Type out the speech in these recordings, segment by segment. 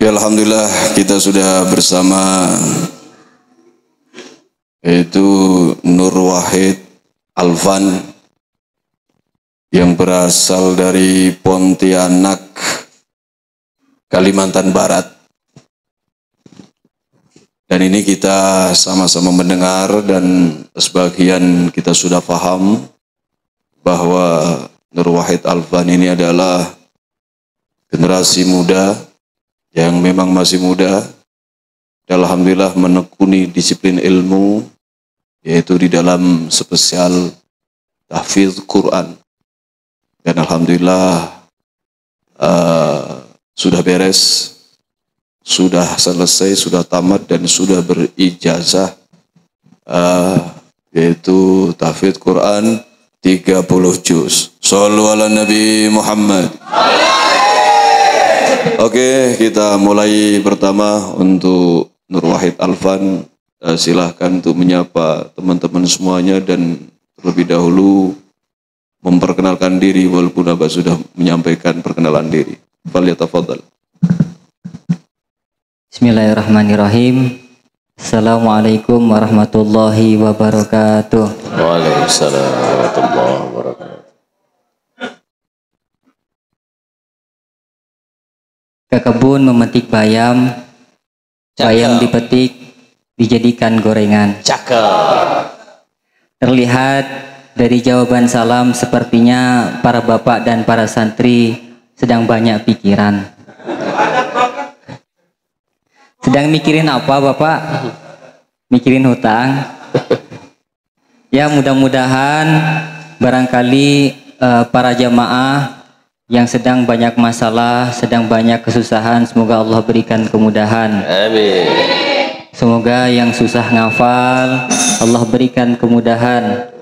Ya, alhamdulillah kita sudah bersama yaitu Nur Wahid Alvan yang berasal dari Pontianak, Kalimantan Barat. Dan ini kita sama-sama mendengar dan sebagian kita sudah paham bahwa Nur Wahid Alvan ini adalah generasi muda yang memang masih muda, alhamdulillah menekuni disiplin ilmu, yaitu di dalam spesial tahfidz Quran. Dan alhamdulillah sudah beres, sudah selesai, sudah tamat dan sudah berijazah, yaitu tahfidz Quran 30 juz. Shallu ala Nabi Muhammad. Oke, kita mulai pertama untuk Nur Wahid Alvan. Silahkan untuk menyapa teman-teman semuanya dan terlebih dahulu memperkenalkan diri walaupun Abah sudah menyampaikan perkenalan diri. Falyatafadhal. Bismillahirrahmanirrahim. Assalamualaikum warahmatullahi wabarakatuh. Waalaikumsalam warahmatullahi wabarakatuh. Ke kebun memetik bayam, bayam dipetik, dijadikan gorengan. Cakep. Terlihat dari jawaban salam sepertinya para bapak dan para santri sedang banyak pikiran. Sedang mikirin apa bapak? Mikirin hutang. Ya, mudah-mudahan barangkali para jamaah yang sedang banyak masalah, sedang banyak kesusahan, semoga Allah berikan kemudahan. Amin. Semoga yang susah ngafal, Allah berikan kemudahan.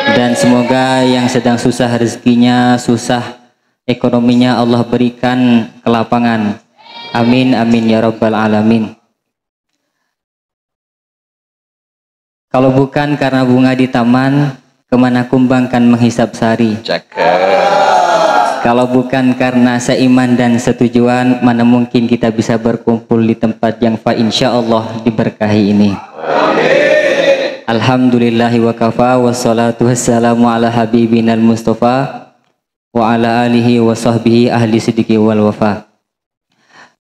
Dan semoga yang sedang susah rezekinya, susah ekonominya, Allah berikan kelapangan. Amin, amin ya rabbal alamin. Kalau bukan karena bunga di taman, kemana kumbang kan menghisap sari. Cakep. Kalau bukan karena seiman dan setujuan, mana mungkin kita bisa berkumpul di tempat yang insya Allah diberkahi ini. Alhamdulillahi wa kafa, wassalatu wassalamu ala habibinal mustafa wa ala alihi wa sahbihi ahli sidiki wal wafa.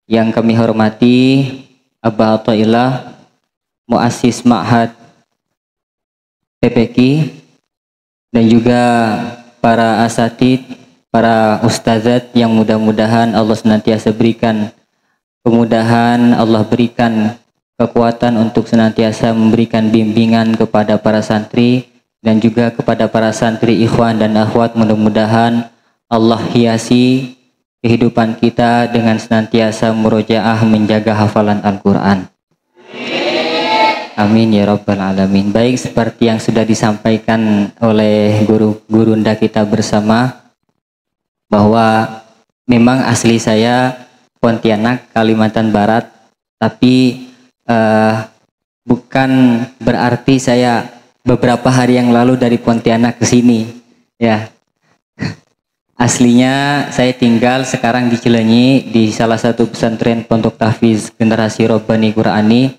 Yang kami hormati Abah Athaillah, muassis Ma'had PPQ, dan juga para asatid, para ustazat yang mudah-mudahan Allah senantiasa berikan kemudahan, Allah berikan kekuatan untuk senantiasa memberikan bimbingan kepada para santri dan juga kepada para santri ikhwan dan akhwat. Mudah-mudahan Allah hiasi kehidupan kita dengan senantiasa murojaah menjaga hafalan Al-Quran. Amin ya rabbal alamin. Baik, seperti yang sudah disampaikan oleh gurunda kita bersama, bahwa memang asli saya Pontianak, Kalimantan Barat, tapi bukan berarti saya beberapa hari yang lalu dari Pontianak ke sini, ya. Aslinya saya tinggal sekarang di Cileunyi di salah satu pesantren Pondok Tahfidz Generasi Robbani Qur'ani,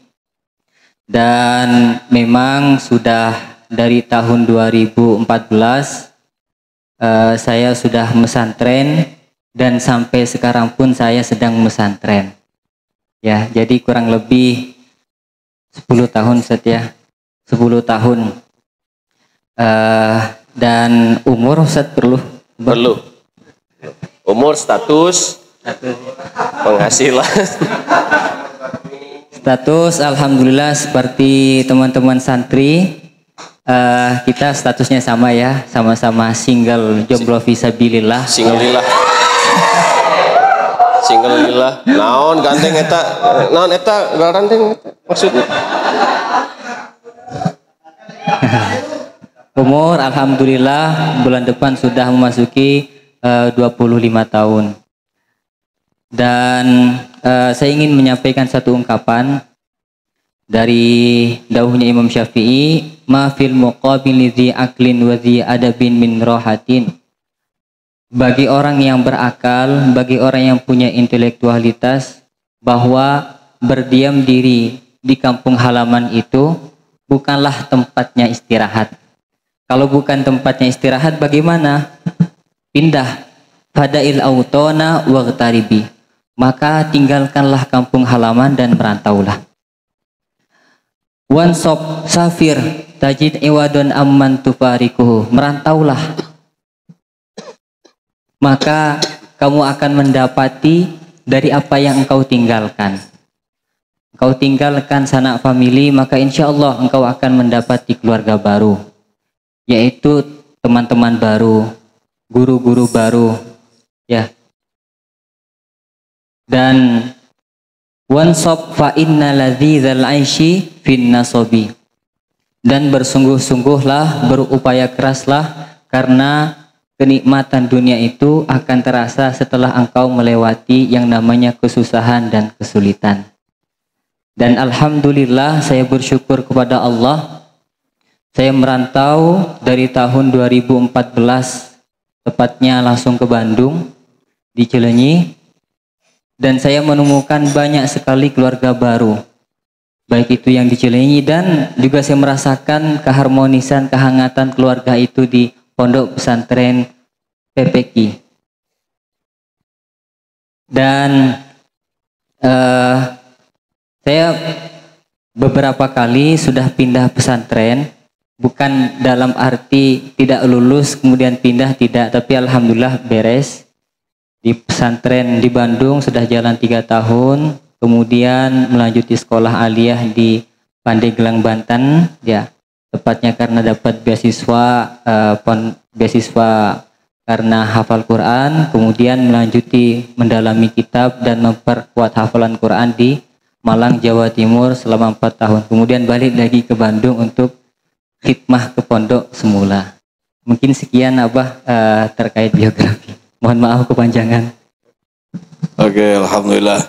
dan memang sudah dari tahun 2014 saya sudah mesantren dan sampai sekarang pun saya sedang mesantren. Ya, jadi kurang lebih 10 tahun Ustaz, 10 tahun. Dan umur Ustaz perlu? Umur, status, penghasilan. Status alhamdulillah seperti teman-teman santri. Kita statusnya sama ya, sama-sama single, jomblo fisabilillah. Singlillah. Naon ganteng eta? Naon eta garanteng maksudnya? Umur alhamdulillah bulan depan sudah memasuki 25 tahun. Dan saya ingin menyampaikan satu ungkapan dari dawuhnya Imam Syafi'i, ma fil muqabili dzi aklin wa dzi adabin min rohatin. Bagi orang yang berakal, bagi orang yang punya intelektualitas, bahwa berdiam diri di kampung halaman itu bukanlah tempatnya istirahat. Kalau bukan tempatnya istirahat bagaimana? Pindah. Fadail autona waghtaribi. Maka tinggalkanlah kampung halaman dan merantaulah. Wansop safir tajid iwadon amman tufarikuhu. Merantaulah. Maka kamu akan mendapati dari apa yang engkau tinggalkan. Engkau tinggalkan sanak famili, maka insya Allah engkau akan mendapati keluarga baru. Yaitu teman-teman baru, guru-guru baru. Ya. Dan wansop fa inna ladzizal aishi fin nasobi. Dan bersungguh-sungguhlah, berupaya keraslah, karena kenikmatan dunia itu akan terasa setelah engkau melewati yang namanya kesusahan dan kesulitan. Dan alhamdulillah saya bersyukur kepada Allah. Saya merantau dari tahun 2014, tepatnya langsung ke Bandung, di Cileunyi. Dan saya menemukan banyak sekali keluarga baru. Baik itu yang di Cileunyi, dan juga saya merasakan keharmonisan, kehangatan keluarga itu di Pondok Pesantren PPQ. Dan saya beberapa kali sudah pindah pesantren, bukan dalam arti tidak lulus kemudian pindah, tidak, tapi alhamdulillah beres. Di pesantren di Bandung sudah jalan 3 tahun, kemudian melanjuti sekolah aliyah di Pandeglang, Banten, ya, tepatnya karena dapat beasiswa karena hafal Quran, kemudian melanjuti mendalami kitab dan memperkuat hafalan Quran di Malang, Jawa Timur selama 4 tahun. Kemudian balik lagi ke Bandung untuk khidmah ke pondok semula. Mungkin sekian Abah terkait biografi. Mohon maaf kepanjangan. Oke, alhamdulillah.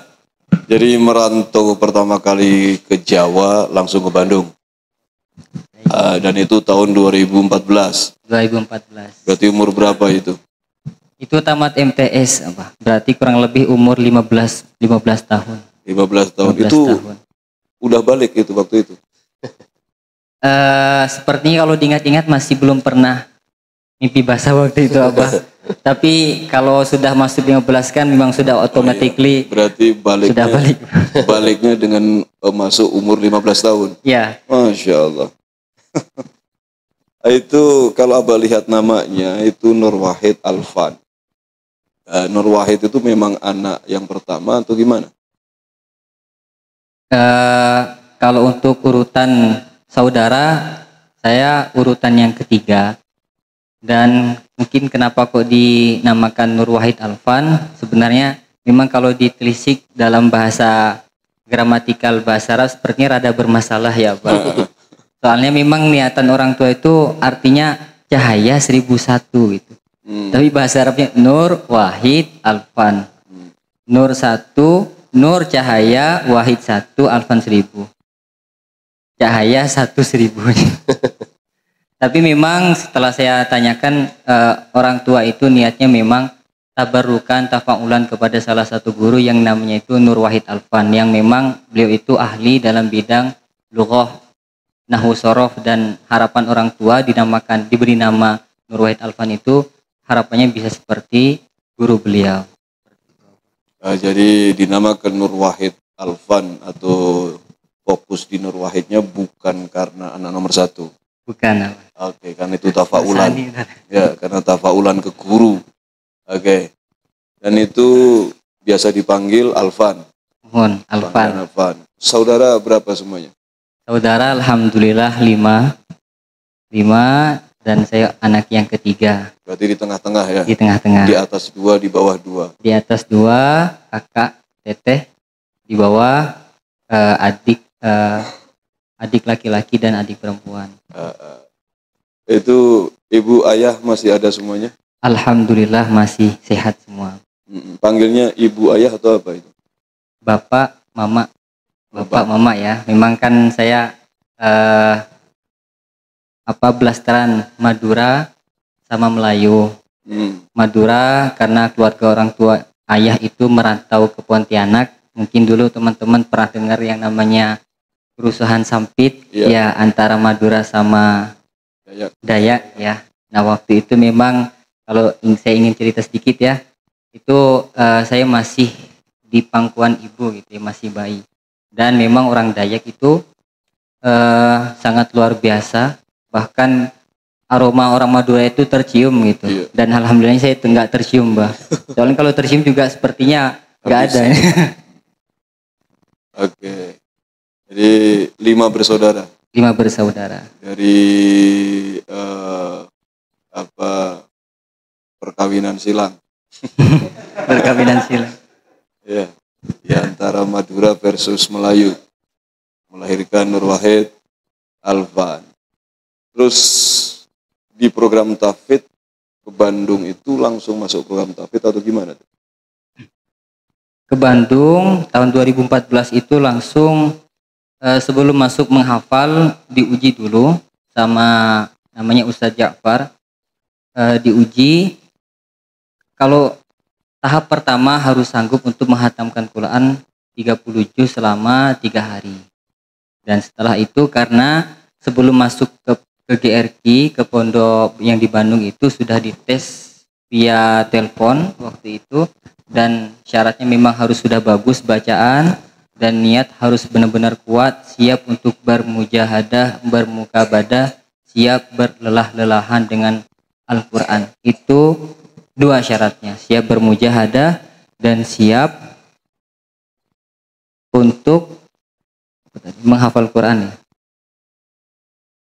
Jadi merantau pertama kali ke Jawa langsung ke Bandung. Dan itu tahun 2014. 2014. Berarti umur berapa itu? Itu tamat MTS, Abah. Berarti kurang lebih umur 15 tahun. 15 tahun. 15 itu tahun. Udah balik itu waktu itu? Sepertinya kalau diingat-ingat masih belum pernah mimpi basah waktu itu, Abah. Tapi kalau sudah masuk 15 kan memang sudah automatically. Berarti baliknya, sudah balik. Baliknya dengan masuk umur 15 tahun. Ya. Masya Allah. Itu kalau Abah lihat namanya itu Nur Wahid Alfan. Nur Wahid itu memang anak yang pertama atau gimana? Kalau untuk urutan saudara, saya urutan yang ketiga. Dan mungkin kenapa kok dinamakan Nur Wahid Alfan, sebenarnya memang kalau ditelisik dalam bahasa gramatikal bahasa Arab sepertinya rada bermasalah ya Pak. Soalnya memang niatan orang tua itu artinya cahaya 1001 gitu. Tapi bahasa Arabnya Nur Wahid Alfan. Nur 1, Nur cahaya, Wahid 1, Alfan 1000. Cahaya 1.000. Tapi memang setelah saya tanyakan, orang tua itu niatnya memang tabarukan, tafaulan kepada salah satu guru yang namanya itu Nur Wahid Alfan, yang memang beliau itu ahli dalam bidang lughah, nahwu, sorof, dan harapan orang tua diberi nama Nur Wahid Alfan itu harapannya bisa seperti guru beliau. Jadi dinamakan Nur Wahid Alfan atau fokus di Nur Wahidnya bukan karena anak nomor 1. Bukan. Oke, karena itu tafaulan. Ya, karena tafaulan ke guru. Oke. Dan itu biasa dipanggil Alfan. Mohon, Alfan. Alfan. Saudara berapa semuanya? Saudara alhamdulillah 5. Dan saya anak yang ketiga. Berarti di tengah-tengah ya? Di tengah-tengah. Di atas 2, di bawah 2. Di atas 2 kakak, teteh. Di bawah adik laki-laki dan adik perempuan. Itu ibu ayah masih ada semuanya? Alhamdulillah masih sehat semua. Panggilnya ibu ayah atau apa itu? Bapak, mama. Bapak, mama ya. Memang kan saya blasteran Madura sama Melayu. Madura karena keluarga orang tua ayah itu merantau ke Pontianak, Mungkin dulu teman-teman pernah dengar yang namanya kerusuhan Sampit, Iya. ya antara Madura sama Dayak. Dayak ya. Nah waktu itu memang kalau saya ingin cerita sedikit ya, itu saya masih di pangkuan ibu gitu ya, masih bayi. Dan memang orang Dayak itu sangat luar biasa, bahkan aroma orang Madura itu tercium gitu. Iya. Dan alhamdulillah saya itu nggak tercium, Mbak. Soalnya kalau tercium juga sepertinya nggak Habis. ada. Oke. Jadi 5 bersaudara 5 bersaudara. dari perkawinan silang. Perkawinan silang. Ya. Di antara Madura versus Melayu. Melahirkan Nur Wahid Alvan. Terus di program Tafid ke Bandung itu langsung masuk program Tafid atau gimana? Ke Bandung tahun 2014 itu langsung sebelum masuk menghafal diuji dulu sama namanya Ustadz Ja'far. Diuji kalau tahap pertama harus sanggup untuk menghatamkan Quran 30 juz selama 3 hari. Dan setelah itu karena sebelum masuk ke GRQ, ke pondok yang di Bandung itu sudah dites via telepon waktu itu, dan syaratnya memang harus sudah bagus bacaan dan niat harus benar-benar kuat, siap untuk bermujahadah, bermukabadah, siap berlelah-lelahan dengan Al-Quran. Itu 2 syaratnya, siap bermujahadah dan siap untuk menghafal Quran ya.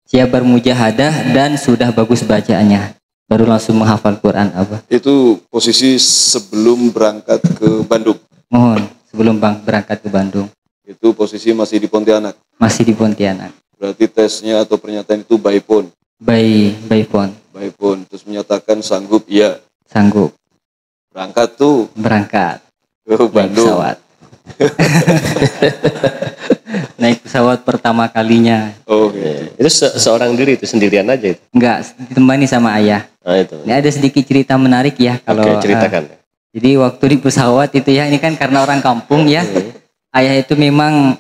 Siap bermujahadah dan sudah bagus bacaannya, baru langsung menghafal Quran apa. Itu posisi sebelum berangkat ke Bandung. Mohon sebelum berangkat ke Bandung. Itu posisi masih di Pontianak. Masih di Pontianak. Berarti tesnya atau pernyataan itu by phone. By phone. By phone. Terus menyatakan sanggup, iya. Sanggup. Berangkat tuh Berangkat. ke Naik Bandung. pesawat. Naik pesawat pertama kalinya. Oh gitu. Itu seorang diri itu sendirian aja itu. Enggak, ditemani sama ayah. Nah itu. Ini ada sedikit cerita menarik ya kalau Oke, ceritakan. jadi waktu di pesawat itu ya, ini kan karena orang kampung ya. Ayah itu memang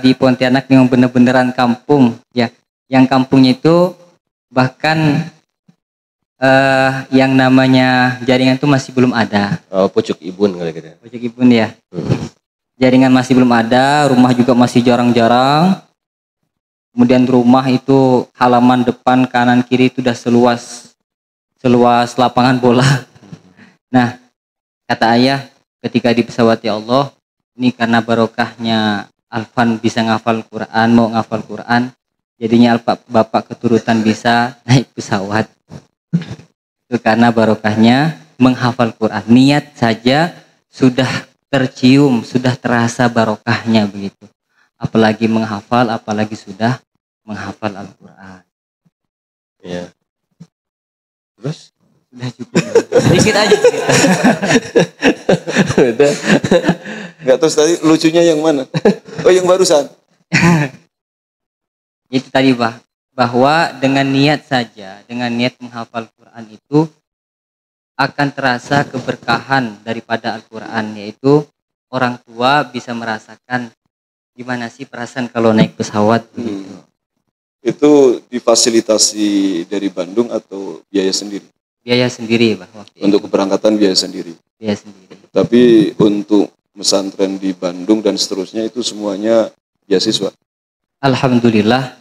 di Pontianak memang bener-beneran kampung ya. Yang kampungnya itu bahkan yang namanya jaringan itu masih belum ada. Oh, pucuk ibun kali gitu. Ojek Ibun ya. Jaringan masih belum ada, rumah juga masih jarang-jarang. Kemudian rumah itu halaman depan kanan kiri itu udah seluas lapangan bola. Nah, kata ayah ketika di pesawat, ya Allah, ini karena barokahnya Alvan bisa ngafal Quran, mau ngafal Quran, jadinya bapak keturutan bisa naik pesawat. Itu karena barokahnya menghafal Quran. Niat saja sudah tercium, sudah terasa barokahnya begitu. Apalagi menghafal, apalagi sudah menghafal Al-Quran. Iya. Terus? Sudah cukup. Sedikit aja cerita. Udah. Enggak, terus tadi lucunya yang mana? Oh, yang barusan. Itu tadi bahwa dengan niat saja, dengan niat menghafal Quran itu akan terasa keberkahan daripada Al-Quran, yaitu orang tua bisa merasakan gimana sih perasaan kalau naik pesawat begitu. Itu difasilitasi dari Bandung atau biaya sendiri? Biaya sendiri waktu itu. Untuk keberangkatan biaya sendiri. Biaya sendiri. Tapi untuk pesantren di Bandung dan seterusnya itu semuanya beasiswa. Alhamdulillah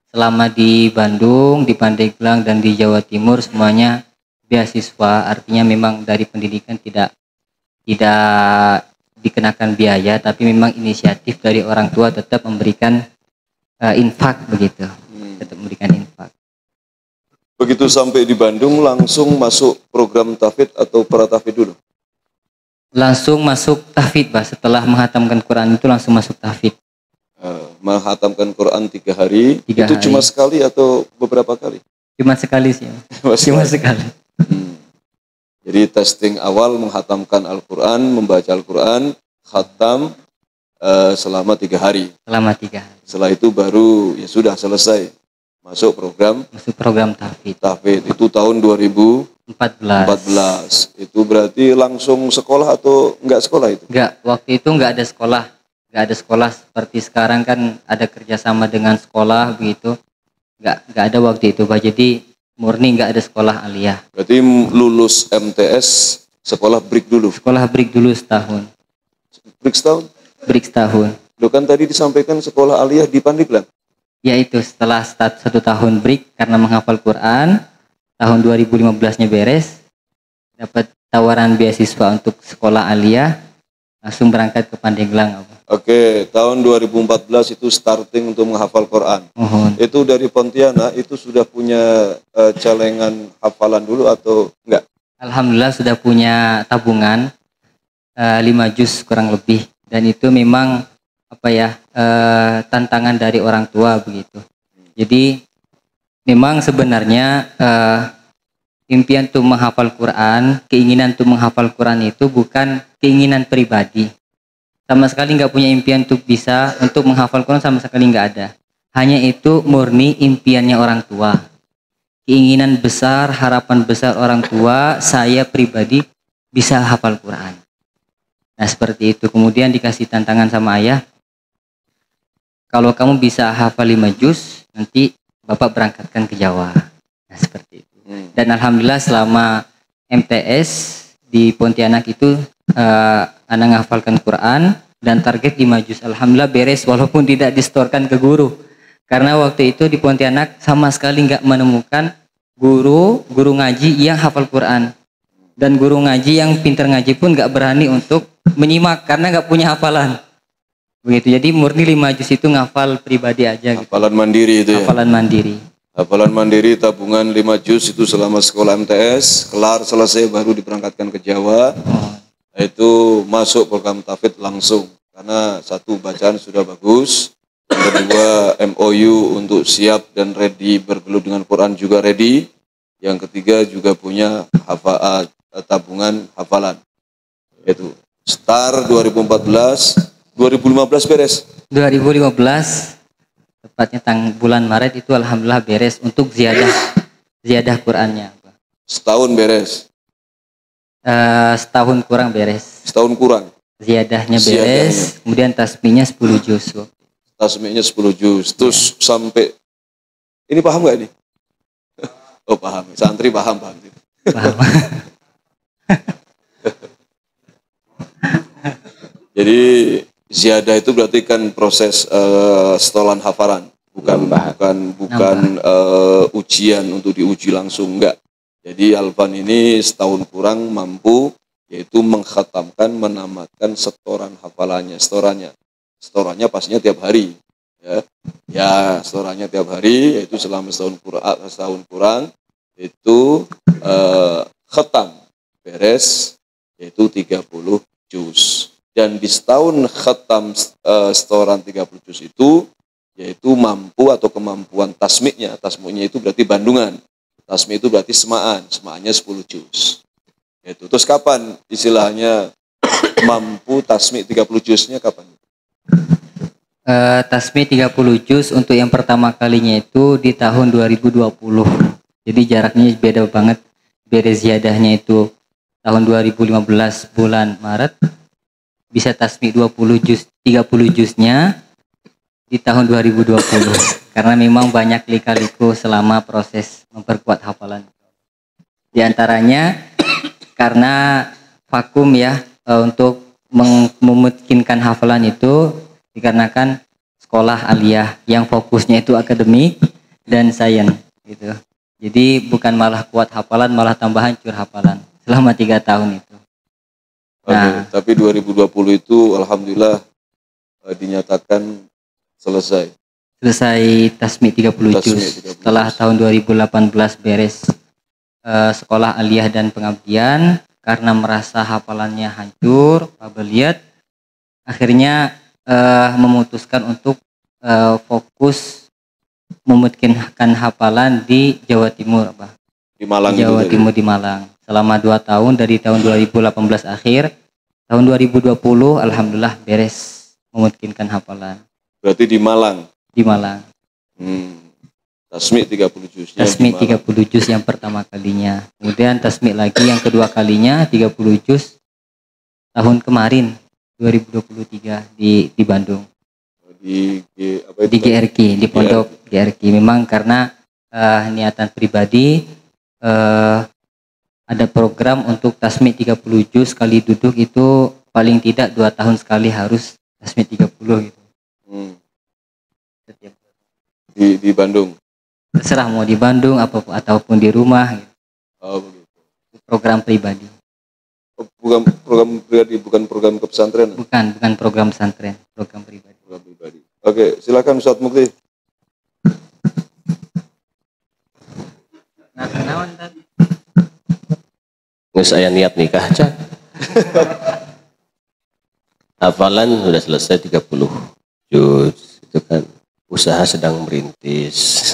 selama di Bandung, di Pandeglang dan di Jawa Timur semuanya beasiswa. Artinya memang dari pendidikan tidak dikenakan biaya, tapi memang inisiatif dari orang tua tetap memberikan infak begitu. Tetap memberikan infak. Begitu sampai di Bandung langsung masuk program tahfidz atau pra-tahfidz dulu? Langsung masuk tahfidz, Bah. Setelah menghatamkan Quran itu langsung masuk tahfidz. Menghatamkan Quran 3 hari, 3 itu hari. cuma sekali atau beberapa kali? Cuma sekali sih. Cuma sekali. Jadi testing awal menghatamkan Al-Quran, membaca Al-Quran, khatam selama 3 hari. Selama 3 hari. Setelah itu baru ya sudah selesai masuk program Masuk program tahfidz. tahfidz. Itu tahun 2014. 14. 14. Itu berarti langsung sekolah atau enggak sekolah itu? Enggak, waktu itu enggak ada sekolah. Enggak ada sekolah seperti sekarang kan ada kerjasama dengan sekolah begitu. Enggak ada waktu itu, Pak. Jadi murni enggak ada sekolah aliyah. Berarti lulus MTS sekolah break dulu. Sekolah break dulu setahun. Break setahun? Break setahun. Loh kan tadi disampaikan sekolah aliyah di Pandeglang. Ya itu setelah 1 tahun break karena menghafal Quran, tahun 2015-nya beres, dapat tawaran beasiswa untuk sekolah aliyah, langsung berangkat ke Pandeglang. Oke, tahun 2014 itu starting untuk menghafal Quran. Mohon. Itu dari Pontianak itu sudah punya celengan hafalan dulu atau enggak? Alhamdulillah sudah punya tabungan 5 juz kurang lebih, dan itu memang tantangan dari orang tua begitu. Jadi memang sebenarnya impian untuk menghafal Quran, keinginan untuk menghafal Quran itu bukan keinginan pribadi. Sama sekali nggak punya impian untuk menghafal Quran, sama sekali nggak ada. Hanya itu murni impiannya orang tua. Keinginan besar, harapan besar orang tua, saya pribadi bisa hafal Quran. Nah seperti itu. Kemudian dikasih tantangan sama ayah, kalau kamu bisa hafal 5 juz, nanti Bapak berangkatkan ke Jawa. Nah seperti itu. Dan alhamdulillah selama MTS di Pontianak itu anak menghafalkan Quran dan target 5 juz. Alhamdulillah beres walaupun tidak distorkan ke guru. Karena waktu itu di Pontianak sama sekali nggak menemukan guru ngaji yang hafal Quran. Dan guru ngaji yang pintar ngaji pun nggak berani untuk menyimak karena nggak punya hafalan. Begitu, jadi murni 5 juz itu ngafal pribadi aja gitu. Hafalan mandiri itu ya? Hafalan mandiri. Hafalan mandiri tabungan 5 juz itu selama sekolah MTS, kelar selesai baru diberangkatkan ke Jawa. Itu masuk program tahfidz langsung. Karena satu, bacaan sudah bagus. Yang kedua, MOU untuk siap dan ready bergelut dengan Quran juga ready. Yang ketiga juga punya tabungan hafalan. Itu STAR 2014. 2015 beres? 2015, tepatnya bulan Maret itu alhamdulillah beres untuk ziyadah Qurannya. Setahun beres? Setahun kurang beres. Setahun kurang? Ziyadahnya beres, kemudian tasbihnya 10 juz. Tasbihnya 10 juz, terus sampai, ini paham gak ini? Oh paham, santri paham. Paham. Jadi ziyadah itu berarti kan proses setolan hafalan, bukan ujian untuk diuji langsung, enggak. Jadi Alvan ini setahun kurang mampu yaitu mengkhatamkan, menamatkan setoran hafalannya, setorannya pastinya tiap hari, ya setorannya tiap hari, yaitu selama setahun kurang itu khatam beres yaitu 30 juz. Dan di setahun khatam setoran 30 juz itu yaitu mampu atau kemampuan tasmiknya itu berarti bandungan, tasmik itu berarti semaannya 10 juz. Itu terus kapan istilahnya mampu tasmik 30 juznya kapan? Tasmik 30 juz untuk yang pertama kalinya itu di tahun 2020. Jadi jaraknya beda banget. Beres ziyadahnya itu tahun 2015 bulan Maret. Bisa tasmik 30 juznya di tahun 2020 karena memang banyak lika-liku selama proses memperkuat hafalan. Di antaranya karena vakum ya untuk memungkinkan hafalan itu dikarenakan sekolah aliyah yang fokusnya itu akademik dan sains gitu. Jadi bukan malah kuat hafalan, malah tambah hancur hafalan selama 3 tahun itu. Nah, tapi 2020 itu alhamdulillah dinyatakan selesai tasmik 30 juz. Setelah tahun 2018 beres sekolah aliyah dan pengabdian, karena merasa hafalannya hancur, lihat akhirnya memutuskan untuk fokus memungkinkan hafalan di Jawa Timur, di Malang, Jawa Timur di Malang. Selama 2 tahun dari tahun 2018 akhir, tahun 2020 alhamdulillah beres memungkinkan hafalan. Berarti di Malang? Di Malang. Tasmi 30 juznya. Tasmi gimana? 30 juz yang pertama kalinya. Kemudian tasmi lagi yang kedua kalinya 30 juz tahun kemarin 2023 di Bandung. Di Di GRQ, di Pondok GRQ. Memang karena niatan pribadi ada program untuk tasmi 30 juz sekali duduk itu paling tidak 2 tahun sekali harus tasmi 30 gitu. Di Bandung. Terserah mau di Bandung ataupun di rumah gitu. Oh, begitu. Program pribadi. Bukan program pribadi, bukan program ke pesantren. Bukan program pesantren, program pribadi. Program pribadi. Oke, silakan Ustaz Mukti. Nah, kenawan tadi. Nggak saya niat nikah, Cak. Hafalan sudah selesai 30 juz. Itu kan usaha sedang merintis.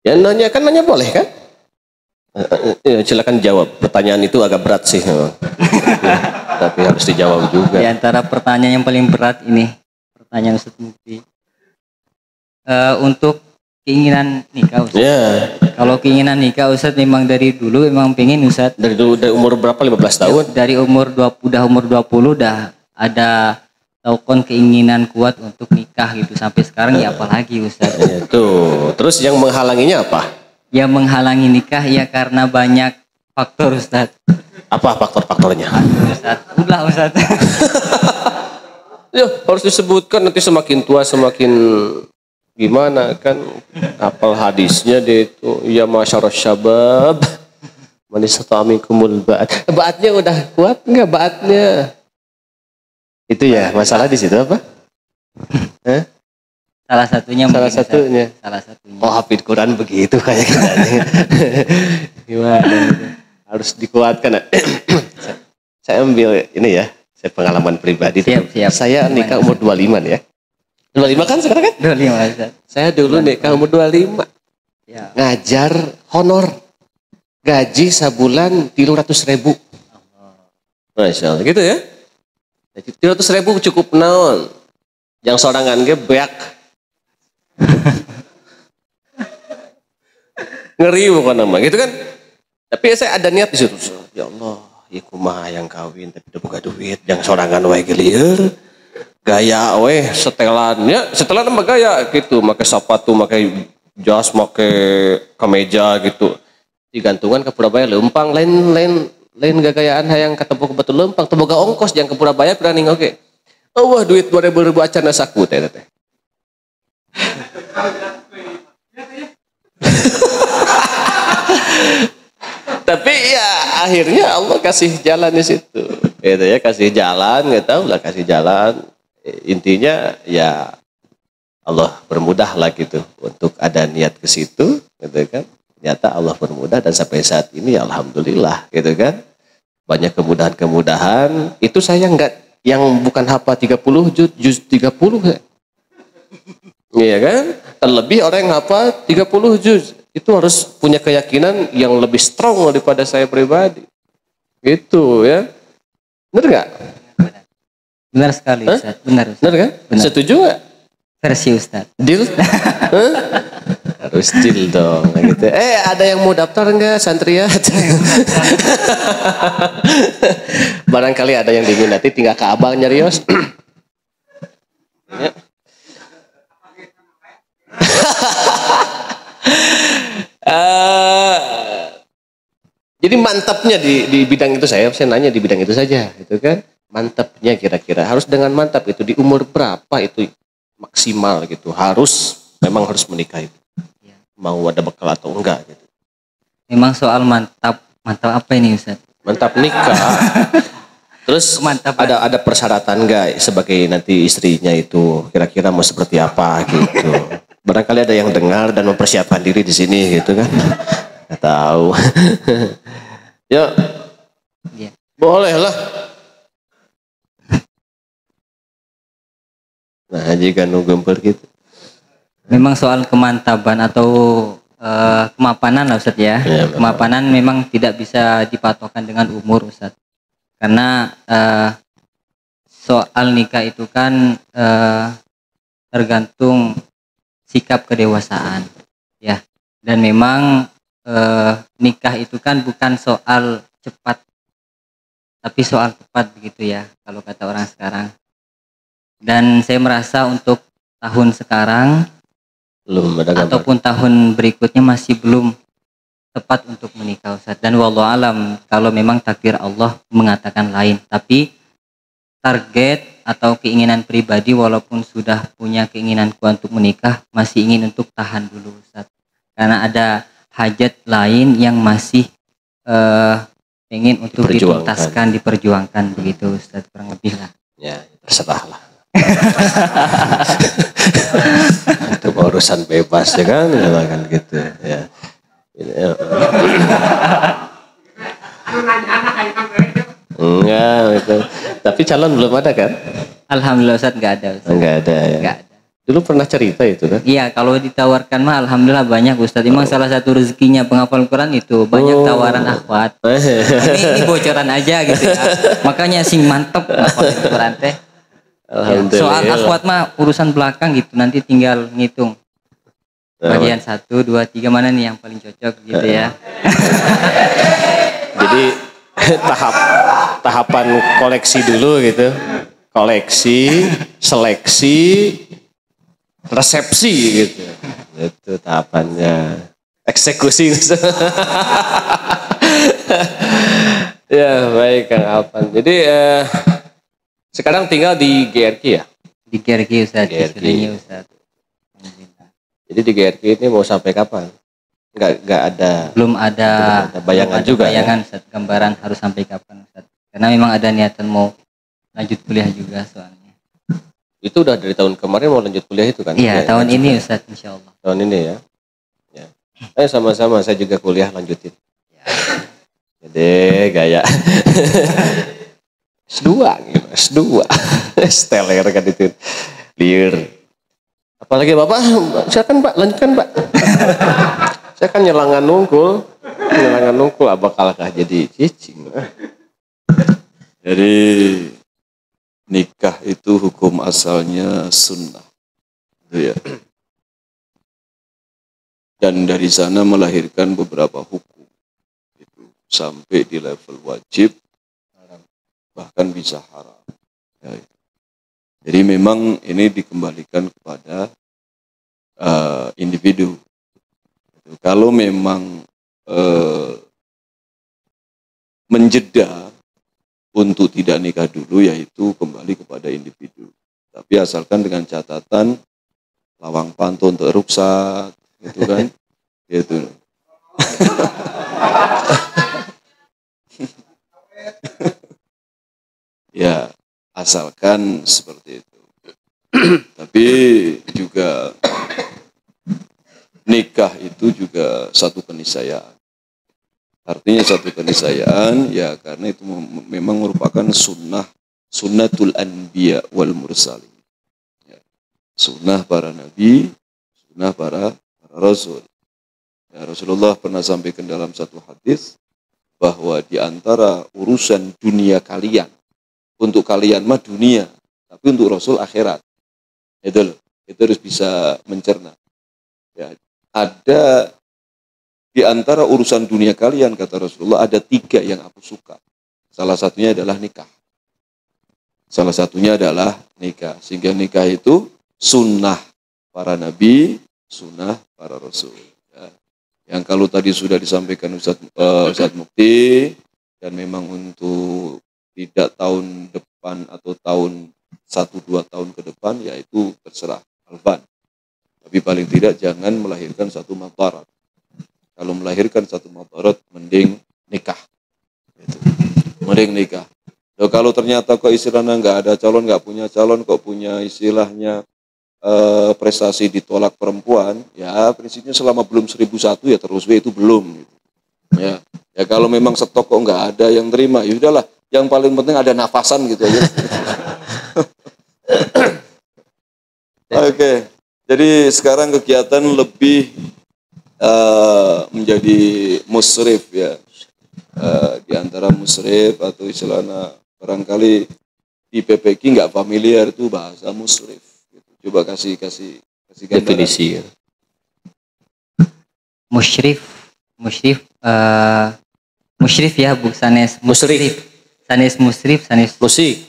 Ya nanya boleh kan? Ya, silakan jawab. Pertanyaan itu agak berat sih. Tapi harus dijawab juga. Di antara pertanyaan yang paling berat ini, pertanyaan Ustaz Mukti. Untuk keinginan nikah Ustaz. Ya, Kalau keinginan nikah Ustaz memang dari dulu memang pengen Ustaz. dari umur berapa? 15 tahun? Dari umur 20 udah ada taukon keinginan kuat untuk nikah gitu sampai sekarang ya apalagi Ustaz. Ya, tuh. Terus yang menghalanginya apa? Yang menghalangi nikah ya karena banyak faktor Ustaz. Apa faktor-faktornya? Ustaz. Udah Ustaz. Ya, harus disebutkan, nanti semakin tua semakin gimana kan, apal hadisnya dia itu, ya masyarakat syabab man istata'a minkumul ba'at. Ba'atnya udah kuat nggak ba'atnya? Itu ya masalah di situ apa? Salah satunya Salah mungkin, Ustaz. satunya. Salah satunya. Oh, hafid Quran begitu kayak gitu. Gimana? Harus dikuatkan. Saya ambil ini ya, saya pengalaman pribadi. Siap. Saya nikah umur 25 ya. 25 kan sekarang kan? 25 Ustaz. Saya dulu nikah umur 25. Ya. Ngajar honor. Gaji sebulan 300.000. Masya Allah, gitu ya. Jadi 300.000 cukup naon. Yang sorangan ge beak. Ngeri bukan nama, gitu kan? Tapi saya ada niat di situ. Ya Allah, ya kumaha yang kawin tapi udah buka duit, yang sorangan wae gelieur. Gaya weh setelannya, setelan sama gaya gitu, pakai sepatu, pakai jas, pakai kemeja gitu. Digantungan ke Purabaya lempang lain gagayaan hayang ketemu ke Batu Lempang, teboga ongkos jangan ke Purabaya berani oke. Oh wah duit 2.000 acan saku teh. Tapi ya akhirnya Allah kasih jalan di situ. Gitu ya, kasih jalan, nggak tahu lah kasih jalan. Intinya ya Allah bermudah lah gitu untuk ada niat ke situ, gitu kan. Ternyata Allah bermudah dan sampai saat ini alhamdulillah, gitu kan. Banyak kemudahan-kemudahan. Itu saya nggak yang bukan hafal 30 juz 30 ya. Iya kan? Terlebih orang yang hafal 30 juz itu harus punya keyakinan yang lebih strong daripada saya pribadi. Gitu ya. Benar nggak? Benar sekali Ustaz. Benar Ustaz. Benar kan? Benar. Setuju nggak? Versi Ustaz. Deal? Hah? Harus deal dong gitu. Ada yang mau daftar nggak Santria? Barangkali ada yang diminati tinggal ke abang nyarios. Ya. Jadi mantapnya di bidang itu saya nanya di bidang itu saja, gitu kan? Mantapnya kira-kira harus dengan mantap itu di umur berapa itu maksimal gitu, memang harus menikah itu. Mau ada bekal atau enggak gitu. Memang soal mantap apa ini Ustaz? Mantap nikah. Terus ada persyaratan enggak sebagai nanti istrinya itu kira-kira mau seperti apa gitu. Barangkali ada yang dengar dan mempersiapkan diri di sini gitu kan. Nggak tahu. Ya. Boleh lah. Nah, jika nunggu gitu. Memang soal kemantapan atau kemapanan lah Ustaz ya. Kemapanan memang tidak bisa dipatokkan dengan umur Ustaz. Karena soal nikah itu kan tergantung sikap kedewasaan ya. Dan memang nikah itu kan bukan soal cepat tapi soal tepat begitu ya kalau kata orang sekarang. Dan saya merasa untuk tahun sekarang Belum ada gambar. ataupun tahun berikutnya masih belum tepat untuk menikah Ustaz. Dan wallahu alam kalau memang takdir Allah mengatakan lain, tapi target atau keinginan pribadi walaupun sudah punya keinginan kuat untuk menikah masih ingin untuk tahan dulu Ustaz. Karena ada hajat lain yang masih ingin untuk dituntaskan, diperjuangkan begitu Ustaz, kurang lebih lah. Ya, terserahlah. Itu urusan bebas ya kan, kan gitu ya. Enggak itu. Tapi calon belum ada kan? Alhamdulillah Ustaz nggak ada Ustaz. Enggak ada ya. Nggak ada. Dulu pernah cerita itu kan? Iya, kalau ditawarkan mah alhamdulillah banyak Ustaz. Emang salah satu rezekinya penghafal Quran itu banyak tawaran akhwat. Ini bocoran aja gitu ya. Makanya sing mantep penghafal Quran teh. Ya, soal akhwat mah urusan belakang gitu, nanti tinggal ngitung bagian 1, 2, 3 mana nih yang paling cocok gitu ya. Jadi tahapan koleksi dulu gitu, koleksi, seleksi, resepsi gitu, itu tahapannya, eksekusi. Ya baik Kang Alvan. Jadi sekarang tinggal di GRQ ya? Di GRQ Ustaz, GRQ. Ustaz. Jadi di GRQ ini mau sampai kapan? Nggak ada. Belum ada bayangan juga. Bayangan Ustaz, gambaran harus sampai kapan Ustaz. Karena memang ada niatan mau lanjut kuliah juga soalnya. Itu udah dari tahun kemarin mau lanjut kuliah itu kan? Iya, tahun ini juga. Ustaz insyaallah. Tahun ini ya. Ya. Sama-sama saya juga kuliah lanjutin. Ya. Jadi gaya. S2 gitu, S2. Steller kan itu. Liar. Apalagi Bapak, silakan Pak, lanjutkan Pak. Saya kan nyelangan nungkul, abakalkah jadi cicing. Jadi nikah itu hukum asalnya sunnah, gitu ya. Dan dari sana melahirkan beberapa hukum, gitu. Sampai di level wajib, bahkan bisa haram. Ya. Jadi memang ini dikembalikan kepada individu. Kalau memang menjeda untuk tidak nikah dulu, yaitu kembali kepada individu. Tapi asalkan dengan catatan lawang pantun untuk ruksak, gitu kan? Gitu. Ya, asalkan seperti itu. Tapi juga nikah itu juga satu keniscayaan. Artinya satu keniscayaan ya karena itu memang merupakan sunnatul anbiya wal mursalin. Ya. Sunnah para nabi, sunnah para rasul. Ya, Rasulullah pernah sampaikan dalam satu hadis bahwa di antara urusan dunia kalian, untuk kalian mah dunia, tapi untuk Rasul akhirat. Itu loh, itu harus bisa mencerna. Ya, ada di antara urusan dunia kalian, kata Rasulullah, ada 3 yang aku suka. Salah satunya adalah nikah. Salah satunya adalah nikah. Sehingga nikah itu sunnah para nabi, sunnah para rasul. Ya. Yang kalau tadi sudah disampaikan Ustadz Mukti, dan memang untuk tidak tahun depan atau tahun 1-2 tahun ke depan, yaitu terserah Alvan. Tapi paling tidak jangan melahirkan satu madarat. Kalau melahirkan satu madarat, mending nikah. Gitu. Mending nikah. Loh, kalau ternyata kok istilahnya nggak ada calon, nggak punya calon, kok punya istilahnya prestasi ditolak perempuan, ya prinsipnya selama belum 1001 ya terus itu belum. Gitu. Ya kalau memang stok kok nggak ada yang terima, ya udahlah. Yang paling penting ada nafasan gitu aja. Oke. Jadi sekarang kegiatan lebih menjadi musrif ya. Di antara musrif atau istilahnya barangkali di PPQ nggak familiar itu bahasa musrif. Gitu. Coba kasih Kasih gambaran. Definisi. Musyrif ya, bu sanes Musyrif. sanes musyrif sanes Musik.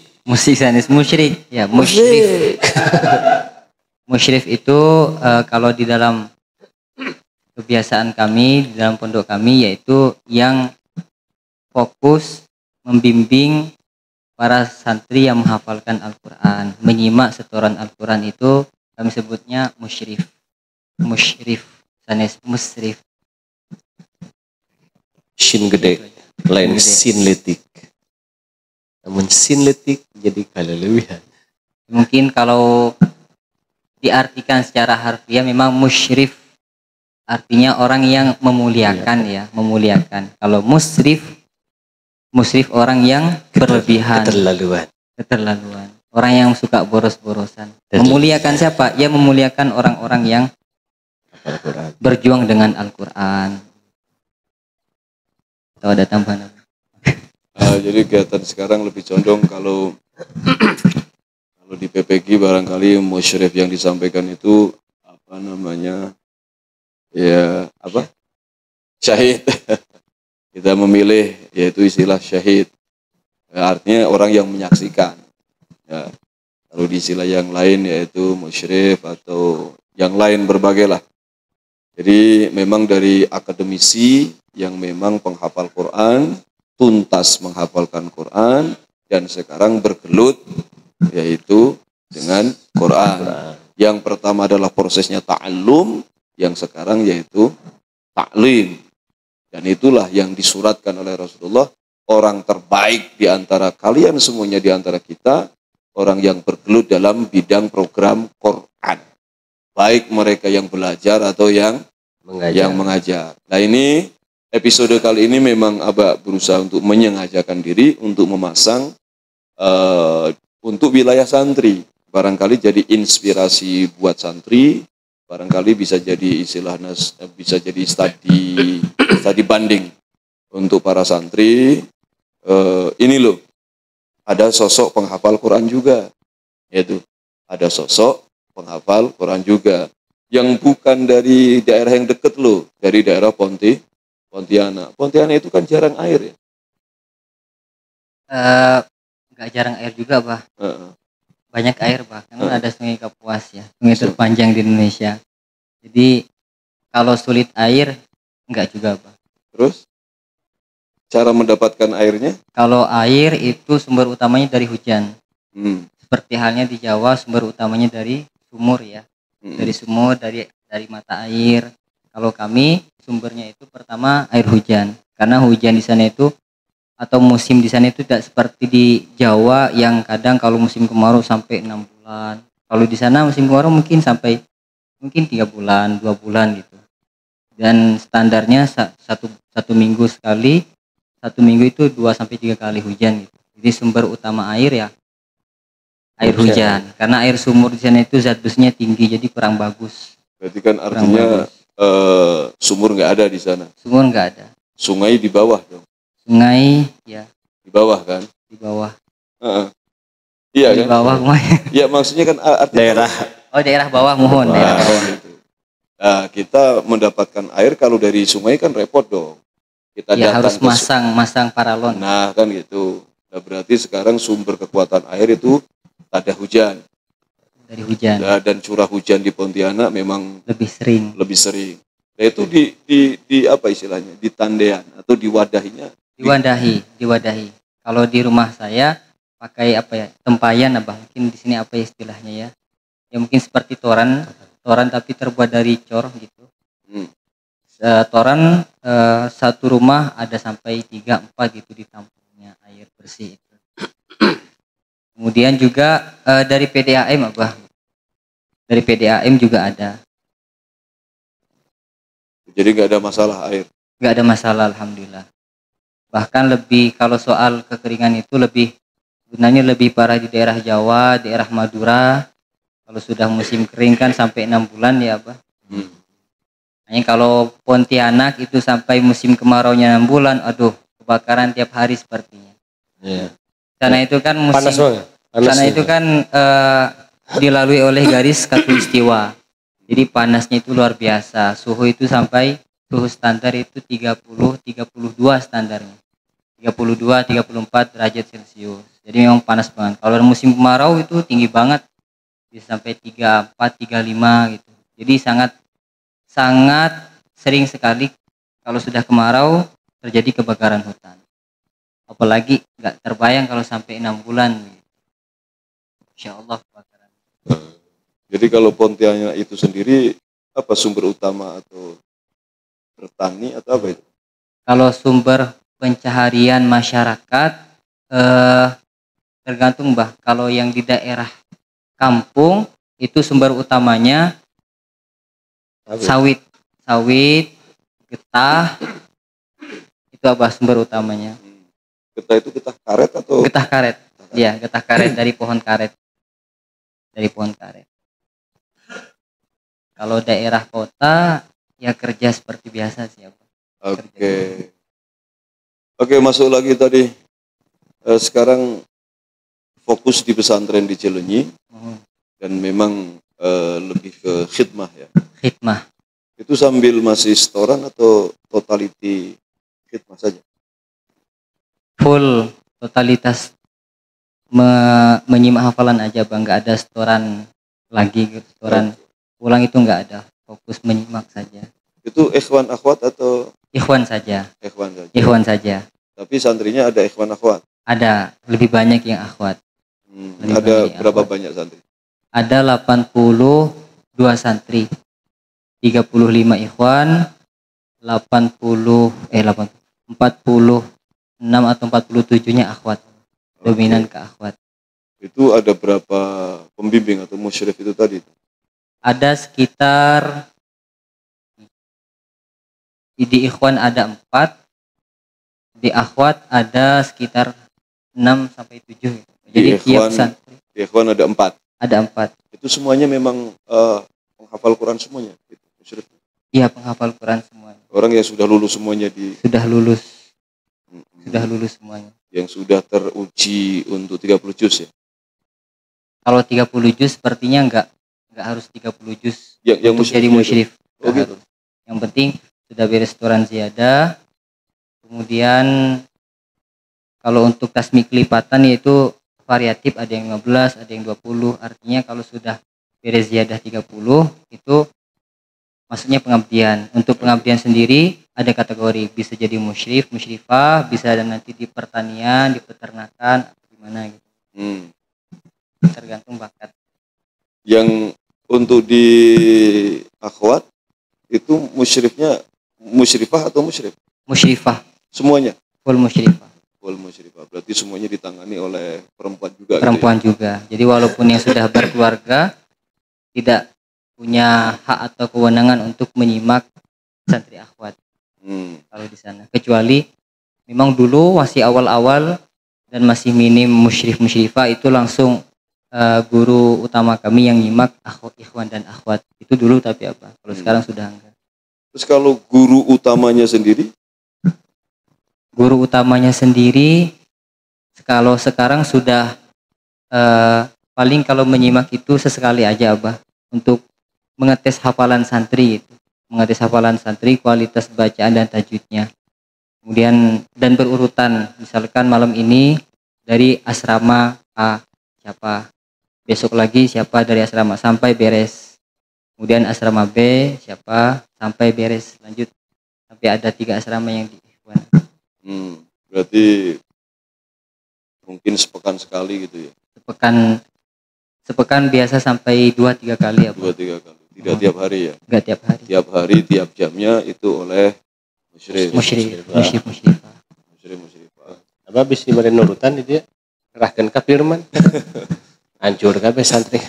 sanes musyrik ya, musyrif. Musyrif itu kalau di dalam kebiasaan kami, di dalam pondok kami, yaitu yang fokus membimbing para santri yang menghafalkan Al-Quran, menyimak setoran Al-Quran, itu kami sebutnya musyrif. Musyrif sanes musyrif. Shin gede. Lain Gede. sin letik. Namun sin letik jadi kelelewihan. Mungkin kalau diartikan secara harfiah memang musyrif artinya orang yang memuliakan ya, memuliakan. Kalau musrif orang yang berlebihan, keterlaluan. Orang yang suka boros-borosan. Memuliakan siapa? Ya memuliakan orang-orang yang Al-Quran. berjuang dengan Al-Quran. Atau ada tambahan apa? Jadi kegiatan sekarang lebih condong kalau di PPG barangkali musyrif yang disampaikan itu apa namanya, ya apa, syahid. Kita memilih yaitu istilah syahid, artinya orang yang menyaksikan ya. Kalau di istilah yang lain yaitu musyrif atau yang lain berbagai lah. Jadi memang dari akademisi yang memang penghafal Quran, tuntas menghafalkan Quran, dan sekarang bergelut yaitu dengan Quran. Yang pertama adalah prosesnya ta'allum, yang sekarang yaitu ta'lim. Dan itulah yang disuratkan oleh Rasulullah, orang terbaik di antara kalian semuanya, di antara kita, orang yang bergelut dalam bidang program Quran. Baik mereka yang belajar atau yang mengajar. Nah ini episode kali ini memang Abah berusaha untuk menyengajakan diri untuk memasang untuk wilayah santri. Barangkali jadi inspirasi buat santri, barangkali bisa jadi istilahnya bisa jadi studi banding untuk para santri. Ini loh, ada sosok penghafal Quran juga, yaitu ada sosok penghafal Quran juga yang bukan dari daerah yang dekat loh, dari daerah Pontianak. Pontianak itu kan jarang air ya. Nggak jarang air juga, Bah. Banyak air, Bah. Karena ada Sungai Kapuas ya, sungai terpanjang di Indonesia. Jadi kalau sulit air, enggak juga, Bah. Terus cara mendapatkan airnya? Kalau air itu sumber utamanya dari hujan. Seperti halnya di Jawa, sumber utamanya dari sumur ya. Dari sumur, dari mata air. Kalau kami sumbernya itu pertama air hujan. Karena hujan di sana itu atau musim di sana itu tidak seperti di Jawa yang kadang kalau musim kemarau sampai 6 bulan. Kalau di sana musim kemarau mungkin 3 bulan, 2 bulan gitu. Dan standarnya satu minggu sekali, 1 minggu itu 2 sampai 3 kali hujan gitu. Jadi sumber utama air ya air hujan. Karena air sumur di sana itu zat besinya tinggi, jadi kurang bagus. Berarti kan artinya sumur nggak ada di sana. Sumur nggak ada. Sungai di bawah dong. Sungai ya Di bawah kan? di bawah. Iya Di kan? bawah kemana? Iya maksudnya kan Daerah. Oh daerah bawah, mohon daerah bawah. Gitu. Nah, kita mendapatkan air kalau dari sungai kan repot dong. Kita Ya datang harus ke masang paralon. Nah kan gitu. Nah, berarti sekarang sumber kekuatan air itu ada hujan. Dari hujan. Nah, dan curah hujan di Pontianak memang Lebih sering. Nah itu di apa istilahnya? Di tandean atau diwadahinya? Diwadahi. Kalau di rumah saya pakai apa ya? Tempayan, Abah. Mungkin di sini apa istilahnya ya? Ya mungkin seperti toran tapi terbuat dari cor gitu. Toran satu rumah ada sampai 3-4 gitu ditampungnya air bersih itu. Kemudian juga dari PDAM, Abah. Dari PDAM juga ada. Jadi nggak ada masalah air. Nggak ada masalah, alhamdulillah. Bahkan lebih kalau soal kekeringan itu sebenarnya lebih parah di daerah Jawa, daerah Madura. Kalau sudah musim kering kan sampai 6 bulan ya, Abah. Hanya kalau Pontianak itu sampai musim kemarau-nya 6 bulan, aduh, kebakaran tiap hari sepertinya. Iya. Sana itu kan musim Panas sana itu kan dilalui oleh garis khatulistiwa. Jadi panasnya itu luar biasa. Suhu itu sampai suhu standar itu 32 standarnya. 34 derajat Celcius. Jadi memang panas banget. Kalau musim kemarau itu tinggi banget. Bisa sampai 34, 35 gitu. Jadi sangat sering sekali kalau sudah kemarau terjadi kebakaran hutan. Apalagi nggak terbayang kalau sampai 6 bulan. Insya Allah kebakaran. Jadi kalau Pontianak itu sendiri apa sumber utama atau bertani atau apa itu? Kalau sumber pencaharian masyarakat tergantung Mbah. Kalau yang di daerah kampung itu sumber utamanya sawit, getah, itu apa sumber utamanya? Getah itu getah karet atau? Getah karet. Iya, getah karet dari pohon karet. Dari pohon karet. Kalau daerah kota ya kerja seperti biasa sih. Oke, masuk lagi tadi. Sekarang fokus di pesantren di Cileunyi dan memang lebih ke khidmah ya. Khidmah. Itu sambil masih setoran atau totality khidmah saja? Full totalitas menyimak hafalan aja Bang, nggak ada setoran lagi, setoran ulang itu nggak ada, fokus menyimak saja. Itu ikhwan akhwat atau? Ikhwan saja. Ikhwan saja. Tapi santrinya ada ikhwan akhwat? Ada, lebih banyak yang akhwat. Ada berapa banyak santri? Ada 82 santri, 35 ikhwan, 46 atau 47-nya akhwat. Dominan ke akhwat. Itu ada berapa pembimbing atau musyrif itu tadi? Ada sekitar, di ikhwan ada 4, di akhwat ada sekitar 6 sampai 7. Jadi tiap santri. Di ikhwan ada 4. Ada 4. Itu semuanya memang penghafal Quran semuanya? Musyrif? Iya, penghafal Quran semuanya. Orang yang sudah lulus semuanya Sudah lulus. Sudah lulus semuanya. Yang sudah teruji untuk 30 juz ya? Kalau 30 juz sepertinya enggak harus 30 juz yang untuk jadi musyrif. Oh gitu. Yang penting sudah beres setoran ziyadah. Kemudian kalau untuk tasmik lipatan yaitu variatif, ada yang 15, ada yang 20. Artinya kalau sudah beres ziyadah 30 itu maksudnya pengabdian. Untuk pengabdian sendiri ada kategori, bisa jadi musyrif, musyrifah, bisa nanti di pertanian, di peternakan, atau gimana gitu. Tergantung bakat. Yang untuk di akhwat itu musyrifnya musyrifah atau musyrif? Musyrifah. Semuanya? Full musyrifah. Full musyrifah. Berarti semuanya ditangani oleh perempuan juga? Perempuan gitu ya? juga. Jadi walaupun yang sudah berkeluarga tidak punya hak atau kewenangan untuk menyimak santri akhwat. Kalau di sana. Kecuali memang dulu masih awal-awal dan masih minim musyrif-musyrifah, itu langsung guru utama kami yang nyimak ikhwan dan akhwat. Itu dulu, tapi apa? Kalau sekarang sudah enggak. Terus kalau guru utamanya sendiri? Guru utamanya sendiri kalau sekarang sudah paling kalau menyimak itu sesekali aja Abah, untuk mengetes hafalan santri itu. Mengetes hafalan santri, kualitas bacaan dan tajwidnya. Kemudian dan berurutan, misalkan malam ini dari asrama A siapa, besok lagi siapa dari asrama sampai beres. Kemudian asrama B siapa sampai beres, lanjut sampai ada 3 asrama yang di ikhwan. Berarti mungkin sepekan sekali gitu ya? Sepekan biasa sampai 2-3 kali ya, Pak. 2-3 kali. Tidak tiap hari ya? Enggak tiap hari. Tiap hari, tiap jamnya itu oleh musyrifah. Apa habis dimarahin nurutan itu ya? Kerahkan ke firman. Hancur kabeh santri.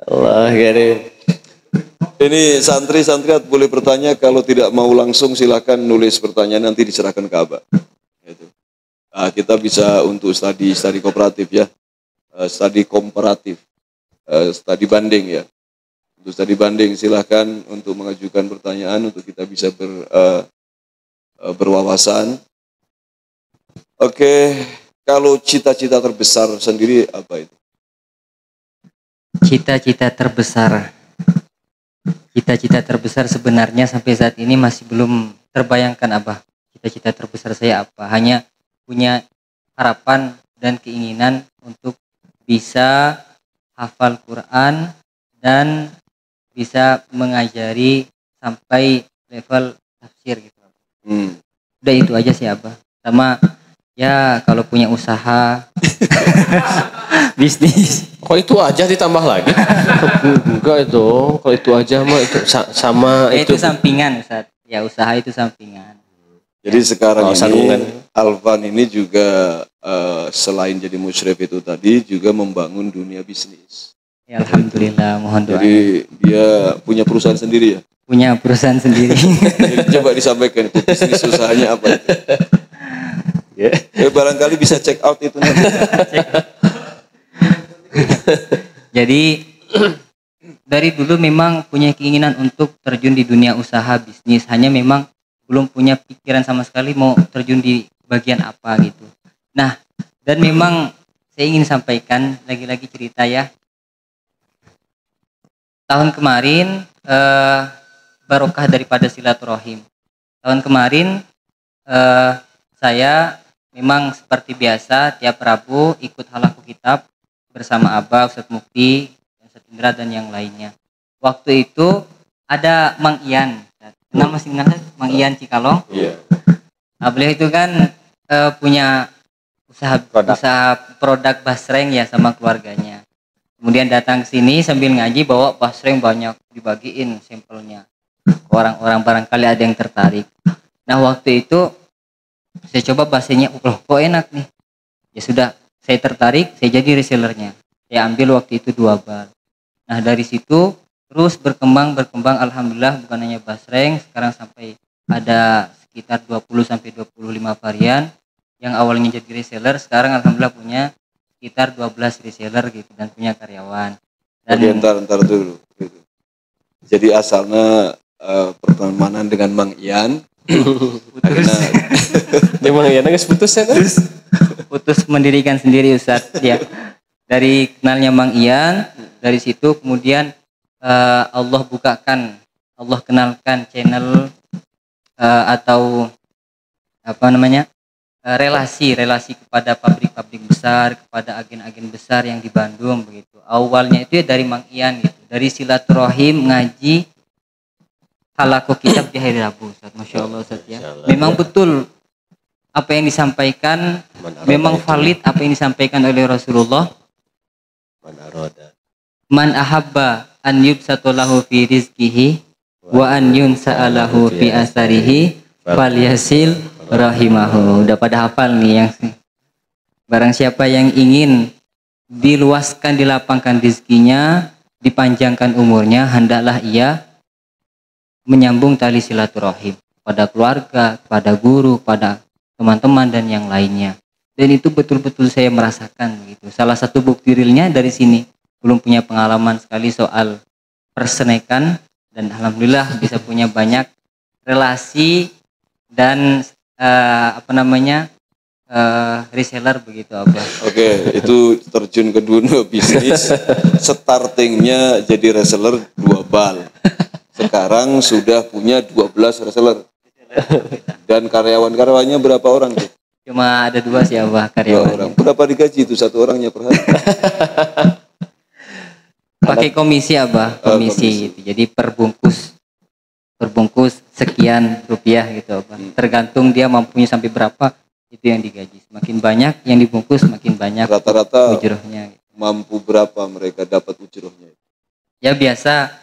Allah karim. Ini santri-santri boleh bertanya, kalau tidak mau langsung silakan nulis pertanyaan, nanti diserahkan ke Abah. Gitu. Nah, kita bisa untuk studi kooperatif ya, studi komparatif, studi banding ya. Untuk studi banding silakan untuk mengajukan pertanyaan untuk kita bisa berwawasan. Oke, kalau cita-cita terbesar sendiri apa itu? Cita-cita terbesar. Cita-cita terbesar sebenarnya sampai saat ini masih belum terbayangkan, Abah. Cita-cita terbesar saya apa? Hanya punya harapan dan keinginan untuk bisa hafal Quran dan bisa mengajari sampai level tafsir gitu. Udah itu aja sih, Abah. Sama ya kalau punya usaha bisnis. Kok itu aja ditambah lagi? Enggak itu. Kalau itu aja mah itu sama Ya, itu. itu sampingan, Ustaz. Ya usaha itu sampingan. Jadi sekarang sandungan. ini Alvan ini juga selain jadi musyrif itu tadi juga membangun dunia bisnis. Ya, alhamdulillah, mohon doa. Jadi dia punya perusahaan sendiri ya. Punya perusahaan sendiri. Jadi coba disampaikan itu bisnis usahanya apa itu. Ya. Barangkali bisa check out itu nanti. Jadi dari dulu memang punya keinginan untuk terjun di dunia usaha bisnis, hanya memang belum punya pikiran sama sekali mau terjun di bagian apa gitu. Nah, dan memang saya ingin sampaikan lagi-lagi cerita ya. Tahun kemarin barokah daripada silaturahim. Tahun kemarin saya memang seperti biasa tiap Rabu ikut halaku kitab bersama Abah, Ustadz Mukti, Ustadz Indra dan yang lainnya. Waktu itu ada Mang Ian. Kenal masih kenal Mang Ian Cikalong? Iya. Nah, beliau itu kan punya usaha produk basreng ya sama keluarganya. Kemudian datang ke sini sambil ngaji bawa basreng banyak dibagiin sampelnya. Orang-orang barangkali ada yang tertarik. Nah, waktu itu saya coba basenya, loh kok enak nih. Ya sudah, saya tertarik, saya jadi resellernya. Saya ambil waktu itu 2 bal. Nah, dari situ terus berkembang alhamdulillah, bukan hanya basreng, sekarang sampai ada sekitar 20 sampai 25 varian. Yang awalnya jadi reseller, sekarang alhamdulillah punya sekitar 12 reseller gitu dan punya karyawan. Dan Jadi entar dulu gitu. Jadi asalnya pertemanan dengan Mang Ian. Karena Memang ya nangis putus ya kan? putus mendirikan sendiri Ustaz ya. Dari kenalnya Mang Ian, dari situ kemudian Allah kenalkan channel atau apa namanya? relasi kepada pabrik-pabrik besar, kepada agen-agen besar yang di Bandung begitu. Awalnya itu ya dari Mang Ian gitu, dari silaturahim ngaji halakoh kitab di hari Rabu, Ustaz. Masya Allah, Ustaz ya. Memang betul apa yang disampaikan, memang valid apa yang disampaikan oleh Rasulullah. Man ahabba an yubsatu lahu fi rizkihi wa an yunsa'alahu fi asarihi falyasil rahimahu. Udah pada hafal nih yang barang siapa yang ingin diluaskan, dilapangkan rezekinya, dipanjangkan umurnya, hendaklah ia menyambung tali silaturahim pada keluarga, pada guru, pada teman-teman dan yang lainnya. Dan itu betul-betul saya merasakan gitu. Salah satu bukti realnya dari sini. Belum punya pengalaman sekali soal persenekan dan alhamdulillah bisa punya banyak relasi dan reseller begitu Abah. Oke, itu terjun ke dunia bisnis. Startingnya jadi reseller 2 bal. Sekarang sudah punya 12 reseller. Dan karyawan-karyawannya berapa orang tuh? Cuma ada 2 sih Abah 2 karyawan. orang. Berapa digaji itu satu orangnya per hari? Pakai komisi Abah, komisi gitu. Jadi perbungkus sekian rupiah gitu Abah. Tergantung dia mampunya sampai berapa, itu yang digaji. Semakin banyak yang dibungkus, semakin banyak Rata-rata ujrohnya. mampu berapa mereka dapat ujrohnya? Ya biasa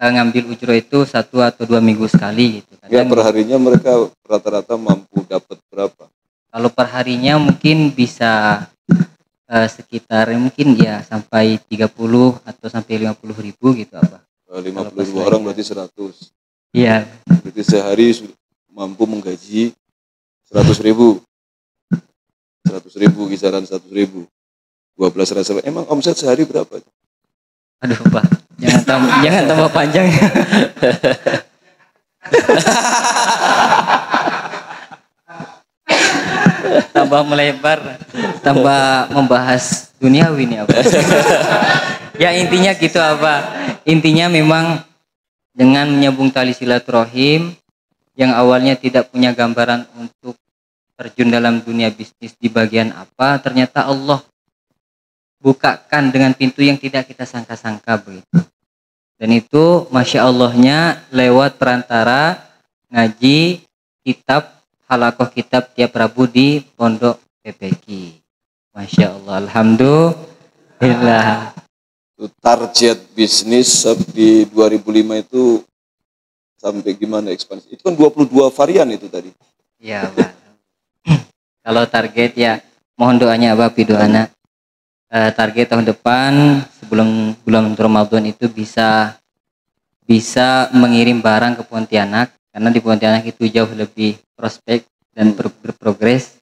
ngambil ujroh itu 1 atau 2 minggu sekali gitu. Ya per harinya mereka rata-rata mampu dapat berapa? Kalau per harinya mungkin bisa sekitar mungkin ya sampai 30 atau sampai 50 ribu gitu Abah. 50 orang berarti 100. Iya. Berarti sehari mampu menggaji 100 ribu. 100 ribu, kisaran 100 ribu. 12 reseller. Emang omset sehari berapa? Aduh Pak, jangan tambah panjang. tambah melebar, tambah membahas duniawi ini apa? Ya intinya gitu apa? Intinya memang dengan menyambung tali silaturahim yang awalnya tidak punya gambaran untuk terjun dalam dunia bisnis di bagian apa, ternyata Allah bukakan dengan pintu yang tidak kita sangka-sangka begitu. Dan itu Masya Allahnya lewat perantara ngaji kitab, halakoh kitab tiap Rabu di Pondok PPQ. Masya Allah, Alhamdulillah. Itu target bisnis di 2005 itu sampai gimana ekspansi? Itu kan 22 varian itu tadi. Ya, Pak. Kalau target ya mohon doanya Bapak doana. Target tahun depan sebelum bulan Ramadan itu bisa mengirim barang ke Pontianak, karena di Pontianak itu jauh lebih prospek dan berprogres.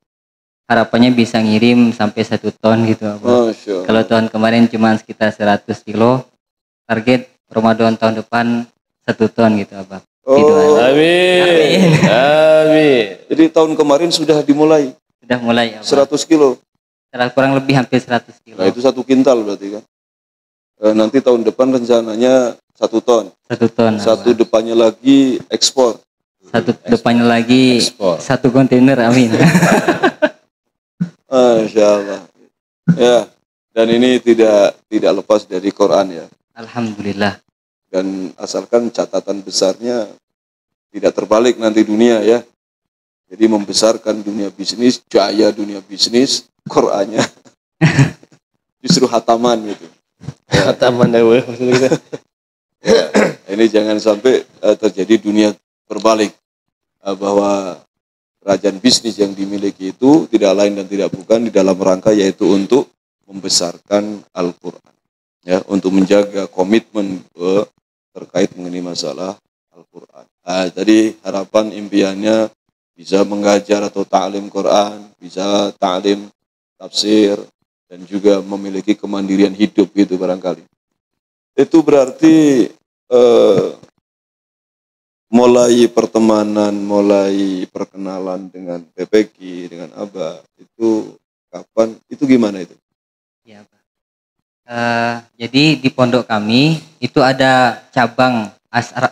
Harapannya bisa ngirim sampai 1 ton gitu Abah. Kalau tahun kemarin cuma sekitar 100 kilo, target Ramadan tahun depan 1 ton gitu Abah. Oh, Amin. Amin. jadi tahun kemarin sudah dimulai Sudah mulai Abah. 100 kilo. Kurang lebih hampir 100 kilo. Nah itu 1 kintal berarti kan. Nanti tahun depan rencananya 1 ton. 1 ton. Satu Abah. depannya lagi ekspor. Satu depannya lagi Ekspor. 1 kontainer, amin. Masya Allah. Ya, dan ini tidak lepas dari Quran ya. Alhamdulillah. Dan asalkan catatan besarnya tidak terbalik nanti dunia ya. Jadi membesarkan dunia bisnis, jaya dunia bisnis, Qurannya justru hataman gitu. Kata mana maksudnya kita? Ya, ini jangan sampai terjadi dunia berbalik, bahwa kerajaan bisnis yang dimiliki itu tidak lain dan tidak bukan di dalam rangka yaitu untuk membesarkan Al-Quran, ya, untuk menjaga komitmen terkait mengenai masalah Al-Quran. Tadi harapan impiannya bisa mengajar atau ta'lim Quran, bisa ta'lim tafsir, dan juga memiliki kemandirian hidup gitu barangkali. Itu berarti mulai pertemanan, mulai perkenalan dengan PPQ, dengan Abah, itu kapan? Itu gimana itu? Ya, Pak. Jadi di pondok kami itu ada cabang,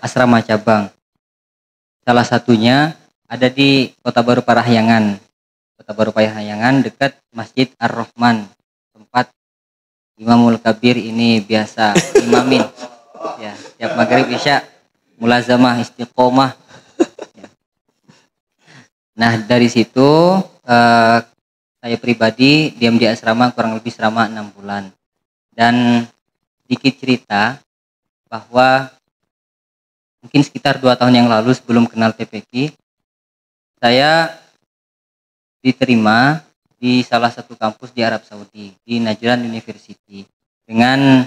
asrama cabang. Salah satunya ada di Kota Baru Parahyangan. Kota Baru Parahyangan dekat Masjid Ar-Rahman, tempat Imamul Kabir ini biasa imamin. Ya, tiap maghrib isya mulazamah istiqomah. Ya. Nah dari situ saya pribadi diam di asrama kurang lebih selama 6 bulan. Dan sedikit cerita bahwa mungkin sekitar 2 tahun yang lalu sebelum kenal PPQ, saya diterima di salah satu kampus di Arab Saudi, di Najran University, dengan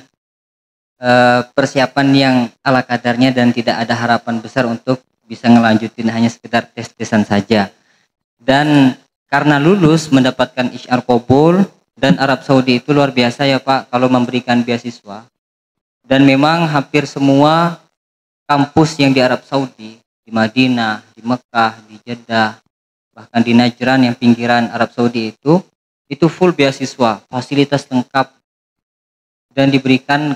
persiapan yang ala kadarnya dan tidak ada harapan besar untuk bisa ngelanjutin, hanya sekedar tes-tesan saja. Dan karena lulus mendapatkan isyar qabul, dan Arab Saudi itu luar biasa ya Pak kalau memberikan beasiswa. Dan memang hampir semua kampus yang di Arab Saudi, di Madinah, di Mekah, di Jeddah, bahkan di Najran yang pinggiran Arab Saudi itu full beasiswa, fasilitas lengkap, dan diberikan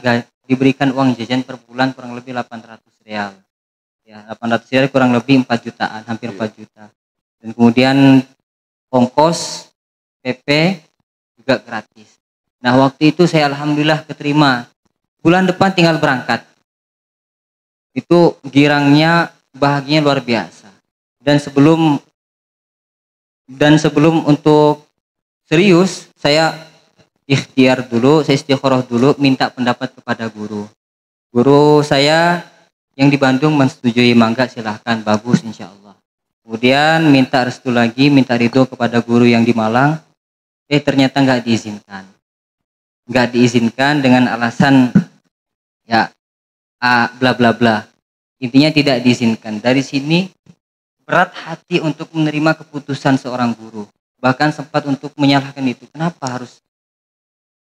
uang jajan per bulan kurang lebih 800 real. Ya, 800 real kurang lebih 4 jutaan, hampir 4 juta. Dan kemudian ongkos PP juga gratis. Nah, waktu itu saya alhamdulillah keterima. Bulan depan tinggal berangkat. Itu girangnya, bahagianya luar biasa. Dan sebelum untuk serius, saya ikhtiar dulu, saya istikharah dulu, minta pendapat kepada guru. Guru saya yang di Bandung mensetujui, mangga silahkan, bagus insya Allah. Kemudian minta restu lagi, minta ridho kepada guru yang di Malang. Ternyata nggak diizinkan. Nggak diizinkan dengan alasan ya bla bla bla. Intinya tidak diizinkan. Dari sini berat hati untuk menerima keputusan seorang guru. Bahkan sempat untuk menyalahkan itu. Kenapa harus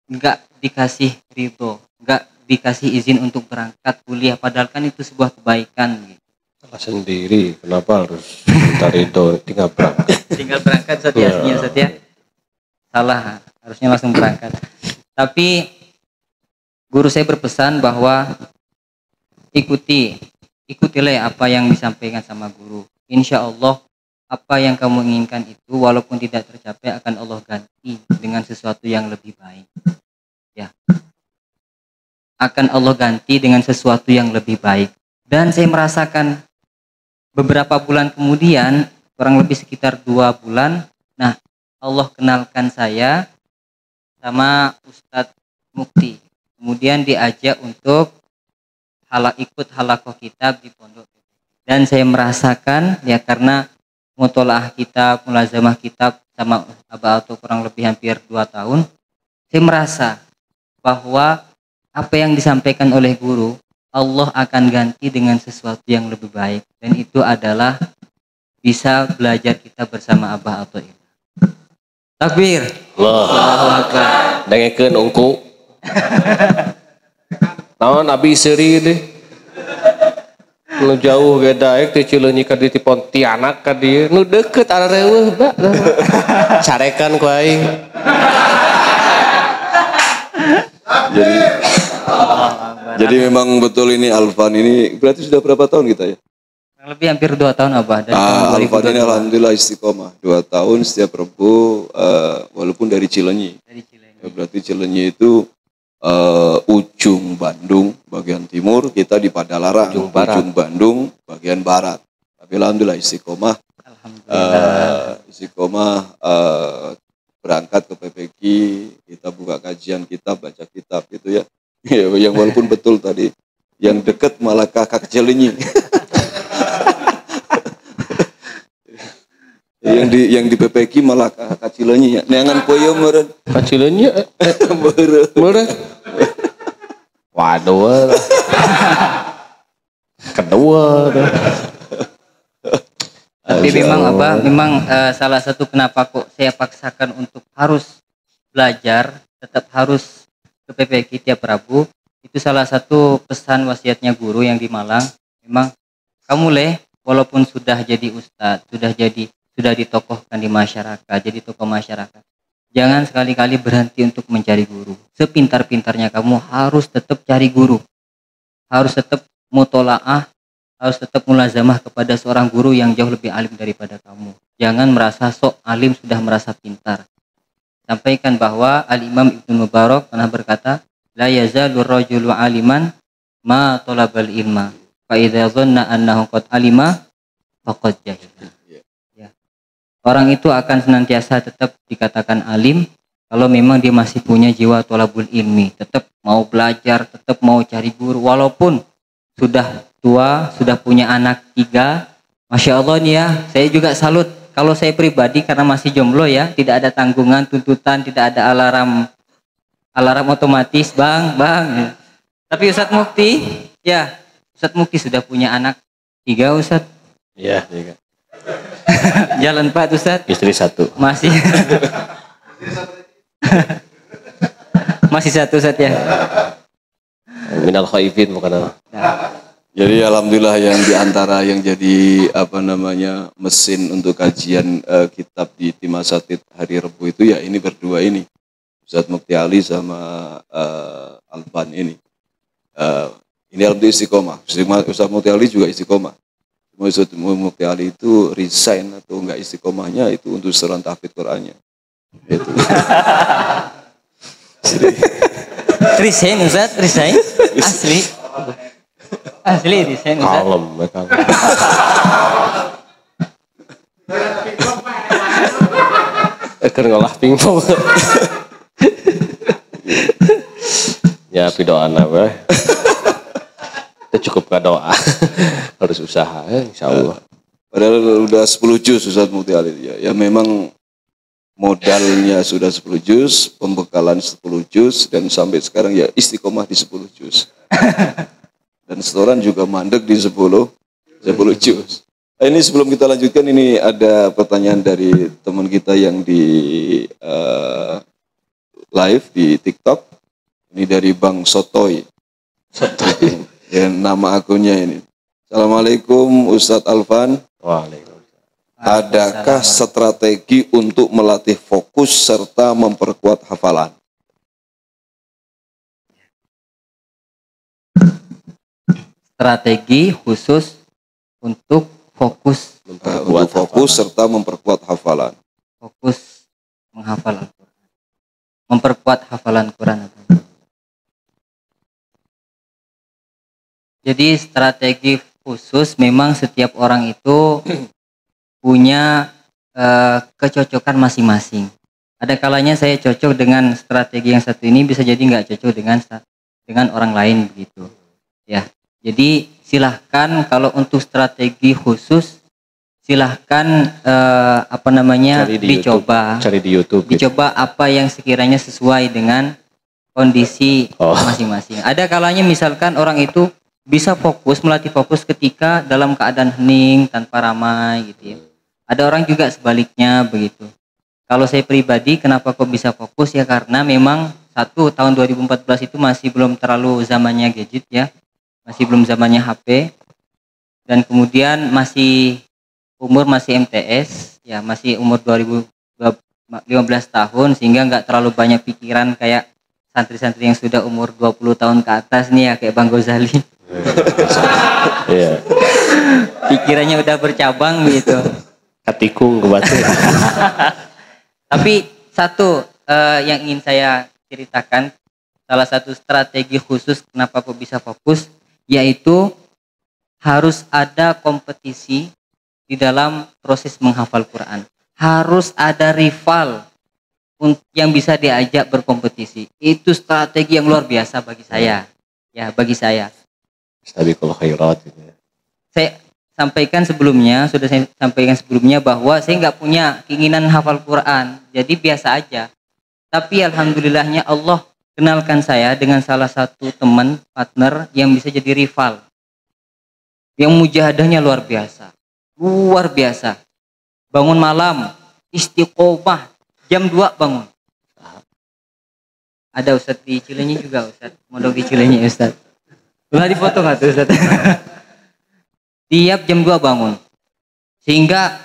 nggak dikasih ridho, nggak dikasih izin untuk berangkat kuliah, padahal kan itu sebuah kebaikan gitu. Salah sendiri, kenapa harus minta ridho, tinggal berangkat. Tinggal berangkat Ustaz ya. salah, harusnya langsung berangkat. Tapi guru saya berpesan bahwa ikutilah apa yang disampaikan sama guru. Insya Allah apa yang kamu inginkan itu walaupun tidak tercapai akan Allah ganti dengan sesuatu yang lebih baik. Ya, akan Allah ganti dengan sesuatu yang lebih baik. Dan saya merasakan beberapa bulan kemudian, kurang lebih sekitar 2 bulan, nah Allah kenalkan saya sama Ustadz Mukti. Kemudian diajak untuk ikut halakoh kitab di pondok. Dan saya merasakan ya karena mutolaah kitab, mulazamah kitab sama Abah Ato kurang lebih hampir 2 tahun, saya merasa bahwa apa yang disampaikan oleh guru Allah akan ganti dengan sesuatu yang lebih baik, dan itu adalah bisa belajar kita bersama Abah Ato. Takbir. Allahu Akbar. Dengekeun ungku. Naon abi seuri deh. Nu jauh ge daek teh Cileunyi ka di Pontianak ka dieu. Nu deukeut arareueuh da. Carekan ku aing. Jadi memang betul ini Alvan ini berarti sudah berapa tahun kita ya? Lebih hampir 2 tahun Abah. Dari Alvan ini alhamdulillah istiqomah 2 tahun setiap Rabu walaupun dari Cileunyi. Ya, berarti Cileunyi itu ujung Bandung bagian timur, kita di Padalarang ujung Bandung bagian barat. Tapi alhamdulillah istiqomah. Istiqomah berangkat ke PPQ, kita buka kajian kitab, baca kitab gitu ya. Yang walaupun betul tadi yang dekat malah kakak Cileunyi. yang di PPQ malah kakak Cileunyi ya. Neangan poyo meureun. Ka Cileunyi meureun. Waduh. Kedua. Tapi memang Abah, salah satu kenapa kok saya paksakan untuk harus belajar, tetap harus ke PPQ tiap Rabu, itu salah satu pesan wasiatnya guru yang di Malang. Memang kamu walaupun sudah jadi ustadz, sudah ditokohkan di masyarakat, jadi tokoh masyarakat, jangan sekali-kali berhenti untuk mencari guru. Sepintar-pintarnya kamu harus tetap cari guru, harus tetap mutolaah, harus tetap mulazamah kepada seorang guru yang jauh lebih alim daripada kamu. Jangan merasa sok alim sudah merasa pintar. Sampaikan bahwa Al-Imam Ibnu Mubarak pernah berkata, la yazalur rajulu aliman ma talabal ilma fa idza dhanna annahu qad alima faqad jahila. Ya. Orang itu akan senantiasa tetap dikatakan alim kalau memang dia masih punya jiwa thalabul ilmi, tetap mau belajar, tetap mau cari guru walaupun sudah tua, sudah punya anak 3. Masya Allah nih ya, saya juga salut. Kalau saya pribadi karena masih jomblo ya, tidak ada tanggungan, tuntutan, tidak ada alarm otomatis, bang. Tapi Ustadz Mukti, ya Ustadz Mukti sudah punya anak 3 Ustadz. Iya, 3. Jalan 4 Ustadz. Istri 1. Masih. Masih 1 Ustadz ya. Minal khaifin bukan. Jadi alhamdulillah yang diantara yang jadi mesin untuk kajian kitab di Tim Asatid hari Rabu itu ya ini berdua ini, Ustadz Mukti Ali sama Alvan ini. Ini alhamdulillah istiqomah. Ustadz Mukti Ali juga istiqomah. Cuma Ustadz Mukti Ali itu resign atau enggak istiqomahnya itu untuk seruan tahfidz Qur'annya. Itu. Resign Ustadz, resign. Asli resign Ustadz. Kalem. Keur ngolah pingpong. Ya pidoana we. Itu cukup ka doa. Harus usaha insyaallah. Padahal udah 10 juz Ustadz Mukti Ali ya. Ya memang modalnya sudah 10 juz, pembekalan 10 juz, dan sampai sekarang ya istiqomah di 10 juz. Dan setoran juga mandek di 10 juz. Ini sebelum kita lanjutkan, ini ada pertanyaan dari teman kita yang di live di TikTok. Ini dari Bang Sotoy. Ya, nama akunnya ini. Assalamualaikum Ustadz Alvan. Waalaikumsalam. Adakah strategi untuk melatih fokus serta memperkuat hafalan? Strategi khusus untuk fokus Untuk fokus serta memperkuat hafalan. fokus menghafal Al-Quran. Memperkuat hafalan Quran. Jadi strategi khusus memang setiap orang itu punya kecocokan masing-masing. Ada kalanya saya cocok dengan strategi yang satu ini, bisa jadi nggak cocok dengan orang lain begitu. Ya, jadi silahkan kalau untuk strategi khusus silahkan dicoba. Cari di YouTube. Dicoba apa yang sekiranya sesuai dengan kondisi masing-masing. Ada kalanya misalkan orang itu bisa melatih fokus ketika dalam keadaan hening tanpa ramai gitu ya. Ada orang juga sebaliknya begitu. Kalau saya pribadi kenapa kok bisa fokus ya, karena memang tahun 2014 itu masih belum terlalu zamannya gadget ya. Masih belum zamannya HP. Dan kemudian umur masih MTS ya, masih umur 2015 tahun, sehingga nggak terlalu banyak pikiran kayak santri-santri yang sudah umur 20 tahun ke atas nih ya, kayak Bang Ghazali. Iya. Pikirannya udah bercabang gitu. Katikung ke batu. Tapi satu yang ingin saya ceritakan, salah satu strategi khusus kenapa kok bisa fokus, yaitu harus ada kompetisi di dalam proses menghafal Quran. Harus ada rival yang bisa diajak berkompetisi. Itu strategi yang luar biasa bagi saya. Ya, bagi saya. Sabiqul khairat gitu ya. Saya sudah saya sampaikan sebelumnya bahwa saya nggak punya keinginan hafal Quran. Jadi biasa aja. Tapi alhamdulillahnya Allah kenalkan saya dengan salah satu teman, partner yang bisa jadi rival. Yang mujahadahnya luar biasa. Luar biasa. Bangun malam, istiqomah, jam 2 bangun. Ada Ustadz di Cilenyi juga, Ustadz. Mondok di Cilenyi, Ustadz. Boleh difoto nggak tuh, Ustadz? Tiap jam 2 bangun. Sehingga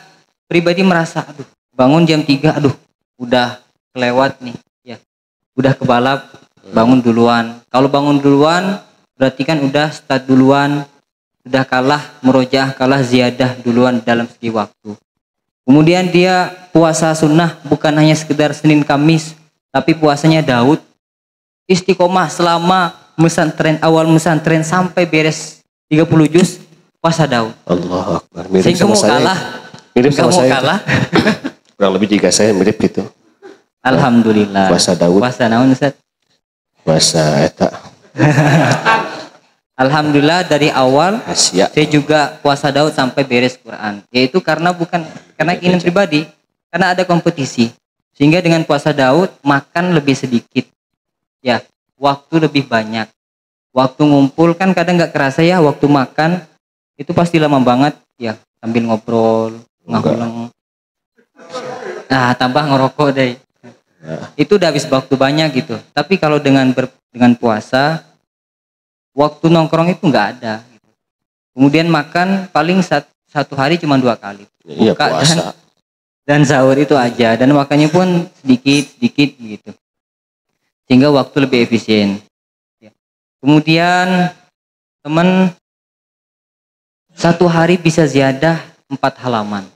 pribadi merasa, aduh, bangun jam 3, aduh, udah kelewat nih. Ya, udah kebalap, bangun duluan. Kalau bangun duluan, berarti kan udah start duluan, sudah kalah murojaah, kalah ziyadah duluan dalam segi waktu. Kemudian dia puasa sunnah, bukan hanya sekedar Senin Kamis, tapi puasanya Daud. Istiqomah selama awal mesantren sampai beres 30 juz, puasa Daud. Allahu Akbar. Mirip Sehingga sama mau saya. kalah. Mirip sama saya. Kalah. Kurang lebih juga saya mirip gitu. Alhamdulillah. Puasa Daud. Puasa naon, Ustaz? Puasa eta. Alhamdulillah dari awal Asia. saya juga puasa Daud sampai beres Quran. Yaitu bukan karena keinginan pribadi, karena ada kompetisi. Sehingga dengan puasa Daud makan lebih sedikit. Ya, waktu lebih banyak. Waktu ngumpul kan kadang nggak kerasa ya, waktu makan itu pasti lama banget ya, sambil ngobrol, ngahuleng. Nah, tambah ngerokok deh. Itu udah habis waktu banyak gitu. Tapi kalau dengan puasa, waktu nongkrong itu nggak ada. Gitu. Kemudian makan paling satu hari cuma 2 kali. Iya, puasa. Dan sahur itu aja. Dan makannya pun sedikit gitu. Sehingga waktu lebih efisien. Kemudian teman satu hari bisa ziyadah 4 halaman.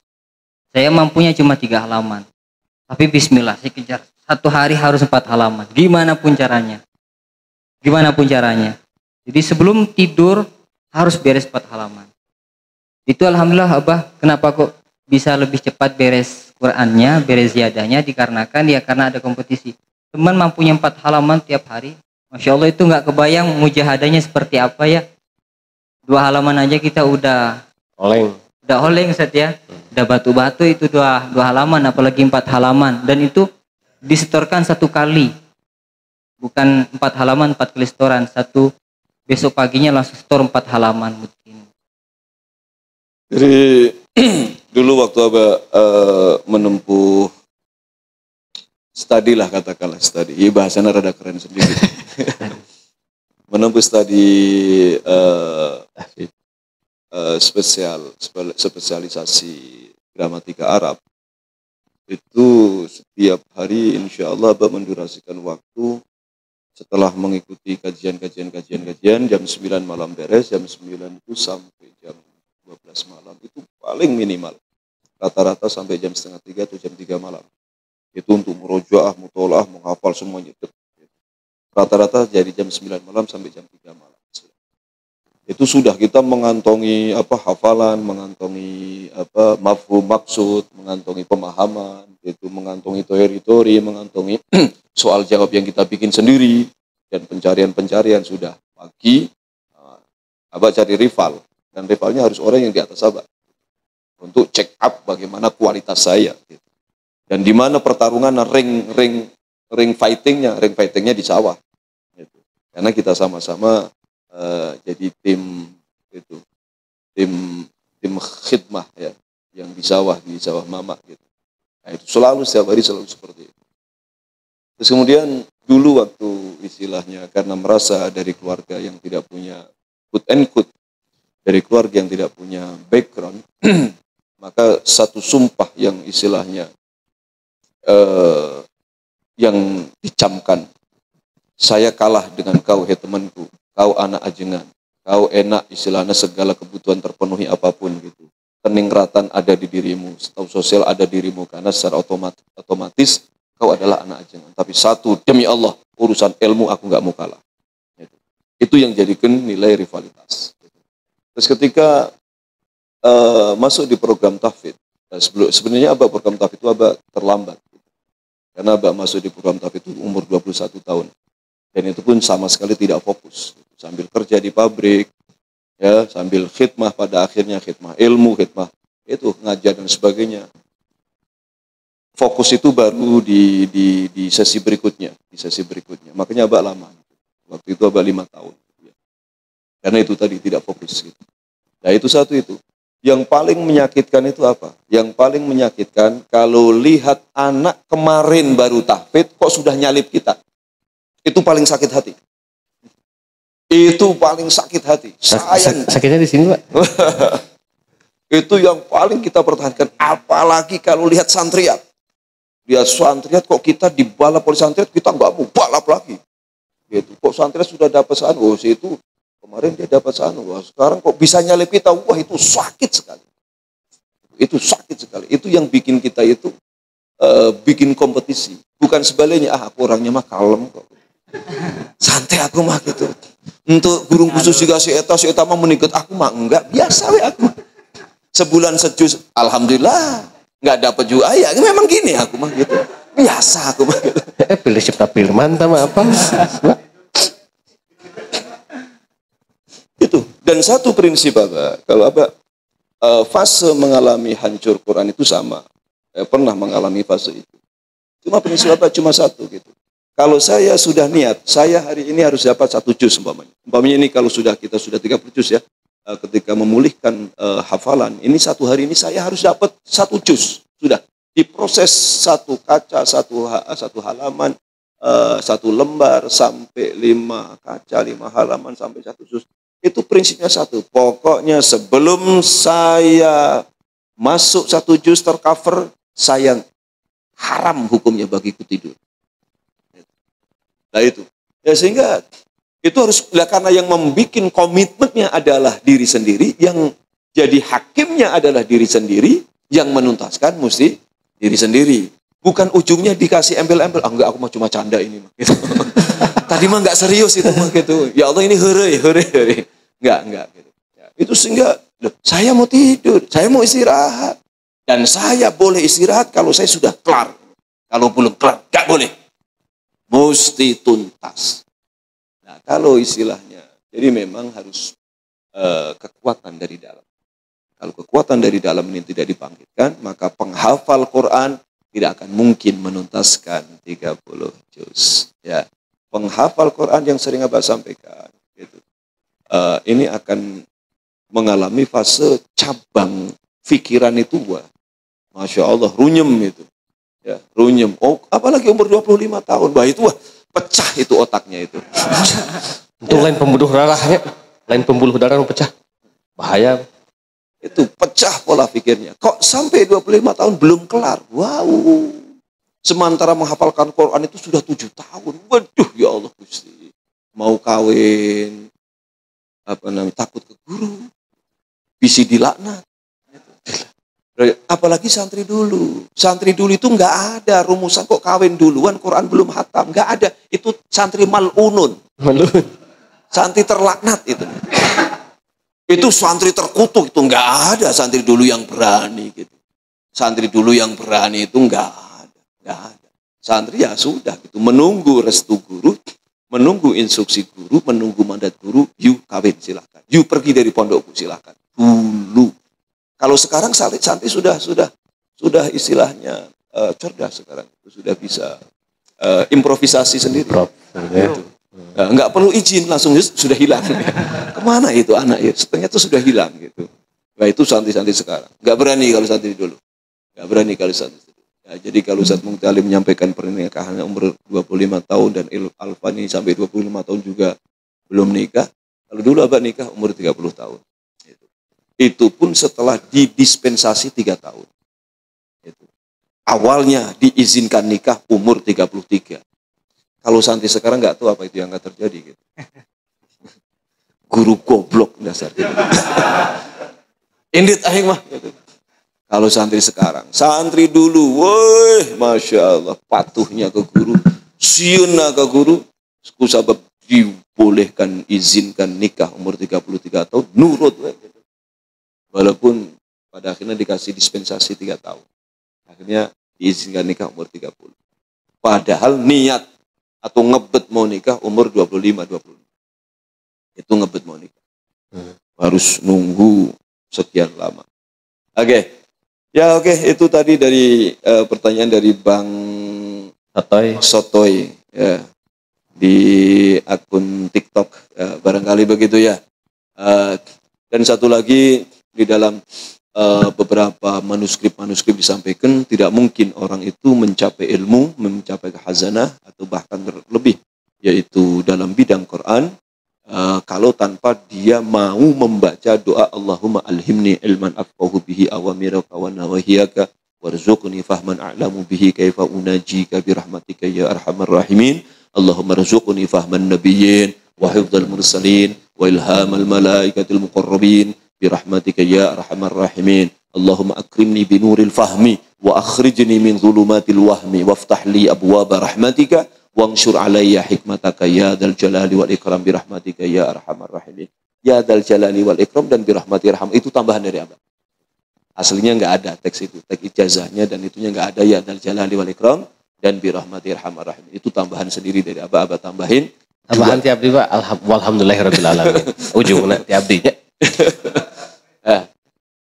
Saya mampunya cuma 3 halaman. Tapi bismillah, saya kejar. Satu hari harus 4 halaman. Gimana pun caranya. Jadi sebelum tidur harus beres 4 halaman. Itu alhamdulillah Abah, kenapa kok bisa lebih cepat beres Qur'annya, beres ziyadahnya, dikarenakan ya karena ada kompetisi. Teman mampunya 4 halaman tiap hari. Masya Allah, itu nggak kebayang mujahadahnya seperti apa ya. 2 halaman aja kita udah oleng Ustaz ya. Udah batu-batu itu 2 halaman, apalagi 4 halaman. Dan itu disetorkan 1 kali. Bukan 4 halaman, 4 kali setoran. Besok paginya langsung setor 4 halaman mungkin. Jadi dulu waktu Abah menempuh studi lah, katakanlah studi. Iya, bahasanya rada keren sendiri. Menempuh studi spesialisasi gramatika Arab. Itu setiap hari insya Allah Abah mendurasikan waktu setelah mengikuti kajian jam 9 malam beres, jam 9 itu sampai jam 12 malam itu paling minimal. Rata-rata sampai jam setengah 3 atau jam 3 malam. Itu untuk murojaah, mutolaah, menghafal semuanya. Rata-rata dari jam 9 malam sampai jam 3 malam. Itu sudah kita mengantongi hafalan, mengantongi mafhum maksud, mengantongi pemahaman, itu mengantongi teori, mengantongi soal jawab yang kita bikin sendiri, dan pencarian sudah pagi. Abah cari rival, dan rivalnya harus orang yang di atas Abah untuk check up bagaimana kualitas saya. Dan di mana pertarungan ring fightingnya di sawah. Karena kita sama-sama jadi tim khidmah ya, yang di sawah mama gitu. Nah, itu setiap hari selalu seperti itu. Terus kemudian dulu waktu istilahnya karena merasa dari keluarga yang tidak punya dari keluarga yang tidak punya background, maka satu sumpah yang istilahnya yang dicamkan, saya kalah dengan kau he temanku. Kau anak ajengan, kau enak istilahnya segala kebutuhan terpenuhi apapun gitu. Keningratan ada di dirimu, status sosial ada dirimu, karena secara otomatis kau adalah anak ajengan. Tapi satu, demi Allah, urusan ilmu aku nggak mau kalah. Itu yang jadikan nilai rivalitas. Terus ketika masuk di program tahfidz, sebenarnya Abah program tahfidz itu Abah terlambat. Karena Abah masuk di program tahfidz itu umur 21 tahun. Dan itu pun sama sekali tidak fokus. Sambil kerja di pabrik, ya, sambil khidmah, pada akhirnya khidmah ilmu, khidmah itu ngajar dan sebagainya. Fokus itu baru di sesi berikutnya, Makanya Abah lama. Waktu itu Abah 5 tahun. Karena itu tadi tidak fokus gitu. Nah, itu satu itu. Yang paling menyakitkan itu apa? Yang paling menyakitkan kalau lihat anak kemarin baru tahfidz kok sudah nyalip kita. Itu paling sakit hati. Itu paling sakit hati. Sakitnya di sini, Pak. Itu yang paling kita pertahankan. Apalagi kalau lihat santriat. Lihat santriat kok kita dibalap oleh santriat, kita nggak mau balap lagi. Gitu. Kok santriat sudah dapat sanu, itu kemarin dia dapat sanu, sekarang kok bisa nyalip kita. Wah, itu sakit sekali. Itu sakit sekali. Itu yang bikin kita itu bikin kompetisi. Bukan sebaliknya, aku orangnya mah kalem kok. Santai aku mah gitu. Untuk guru khusus juga si eta mah menikut, aku mah enggak, biasa we aku. Sebulan sejus, alhamdulillah. Enggak dapat juga, ya memang gini aku mah gitu. Biasa aku mah gitu. Pilih cipta pilih mantap apa? Itu. Dan satu prinsip Abah, kalau Abah fase mengalami hancur Quran itu sama. Pernah mengalami fase itu. Cuma prinsip Abah cuma satu gitu. Kalau saya sudah niat, saya hari ini harus dapat 1 juz umpamanya. Umpamanya ini kalau kita sudah 30 juz ya, ketika memulihkan hafalan, ini satu hari ini saya harus dapat 1 juz. Sudah diproses 1 kaca, 1 halaman, 1 lembar sampai 5 kaca, 5 halaman sampai 1 juz. Itu prinsipnya satu. Pokoknya sebelum saya masuk 1 juz tercover, saya haram hukumnya bagiku tidur. Nah itu. Ya sehingga itu harus, karena yang membuat komitmennya adalah diri sendiri, yang jadi hakimnya adalah diri sendiri, yang menuntaskan mesti diri sendiri. Bukan ujungnya dikasih embel-embel, enggak aku mah cuma canda ini mah gitu. Tadi mah enggak serius itu mah gitu. Ya Allah ini hore. Enggak gitu. Ya, itu sehingga saya mau tidur, saya mau istirahat. Dan saya boleh istirahat kalau saya sudah kelar. Kalau belum kelar, enggak boleh. Mesti tuntas. Nah, kalau istilahnya, jadi memang harus kekuatan dari dalam. Kalau kekuatan dari dalam ini tidak dibangkitkan, maka penghafal Quran tidak akan mungkin menuntaskan 30 juz. Ya, penghafal Quran yang sering Abah sampaikan, gitu. Ini akan mengalami fase cabang pikiran itu, Masya Allah, runyem itu. Ya, runyem. Oh, apalagi umur 25 tahun. Itu pecah itu otaknya itu. Itu lain pembuluh darahnya. Lain pembuluh darah yang pecah. Bahaya. Itu pecah pola pikirnya. Kok sampai 25 tahun belum kelar? Wow. Sementara menghafalkan Quran itu sudah 7 tahun. Waduh, ya Allah Gusti. Mau kawin, takut ke guru, bisi dilaknat. Apalagi santri dulu. Santri dulu itu nggak ada rumusan kok kawin duluan, Quran belum hatam. Nggak ada. Itu santri mal'unun. Santri terlaknat itu. Itu santri terkutuk. Itu nggak ada santri dulu yang berani. Gitu. Santri dulu yang berani itu nggak ada. Nggak ada. Santri ya sudah. Gitu. Menunggu restu guru. Menunggu instruksi guru. Menunggu mandat guru. Yuk kawin silakan. Yuk pergi dari pondokku silakan. Dulu. Kalau sekarang santri sudah istilahnya cerdas sekarang, sudah bisa improvisasi sendiri. Gitu. Nggak perlu izin langsung sudah hilang. Kemana itu anak ya? Ternyata sudah hilang gitu. Nah itu santri-santri sekarang. Nggak berani kalau santri dulu. Nggak berani kalau santri dulu. Ya, jadi kalau Ustaz Muqtalim menyampaikan pernikahannya umur 25 tahun dan Alfan ini sampai 25 tahun juga belum nikah. Kalau dulu abah nikah umur 30 tahun. Itu pun setelah didispensasi 3 tahun. Itu. Awalnya diizinkan nikah umur 33. Kalau santri sekarang nggak tahu apa itu yang akan terjadi. Gitu. Guru goblok dasar. Gitu. Indit ahing mah. Gitu. Kalau santri sekarang. Santri dulu, woi, Masya Allah, patuhnya ke guru. Siuna ke guru. Kusabab dibolehkan, izinkan nikah umur 33 tahun. Nurut. Gitu. Walaupun pada akhirnya dikasih dispensasi 3 tahun. Akhirnya diizinkan nikah umur 30. Padahal niat atau ngebet mau nikah umur 25-20. Itu ngebet mau nikah. Harus nunggu sekian lama. Oke. Ya oke, itu tadi dari pertanyaan dari Bang Sotoy. Ya, di akun TikTok. Barangkali begitu ya. Dan satu lagi, di dalam beberapa manuskrip disampaikan tidak mungkin orang itu mencapai ilmu, mencapai khazanah atau bahkan lebih, yaitu dalam bidang Quran kalau tanpa dia mau membaca doa Allahumma alhimni ilman afqahu bihi awamiraka wa nawahiyaka warzuqni fahman a'lamu bihi kaifa unajika birahmatika ya arhamar rahimin Allahumma rzuqni fahman nabiyyin wa hifdzal mursalin wa ilhamal malaikatil muqarrabin birahmatika ya arhamar rahimin Allahumma akrimni binuril fahmi wa akhrijni min dhulumatil wahmi waftah li abwaba rahmatika wangsyur alayya hikmataka ya dzal jalali wal ikram birahmatika ya arhamar rahimin ya dzal jalali wal ikram dan birahmati arham. Itu tambahan dari Abah. Aslinya enggak ada teks itu, teks ijazahnya dan itunya enggak ada ya dzal jalali wal ikram dan birahmati arhamar rahim. Itu tambahan sendiri dari Abah tambahin. Tambahan tiap di Pak, walhamdulillahirabbil alamin. Ujungna tiap dinya.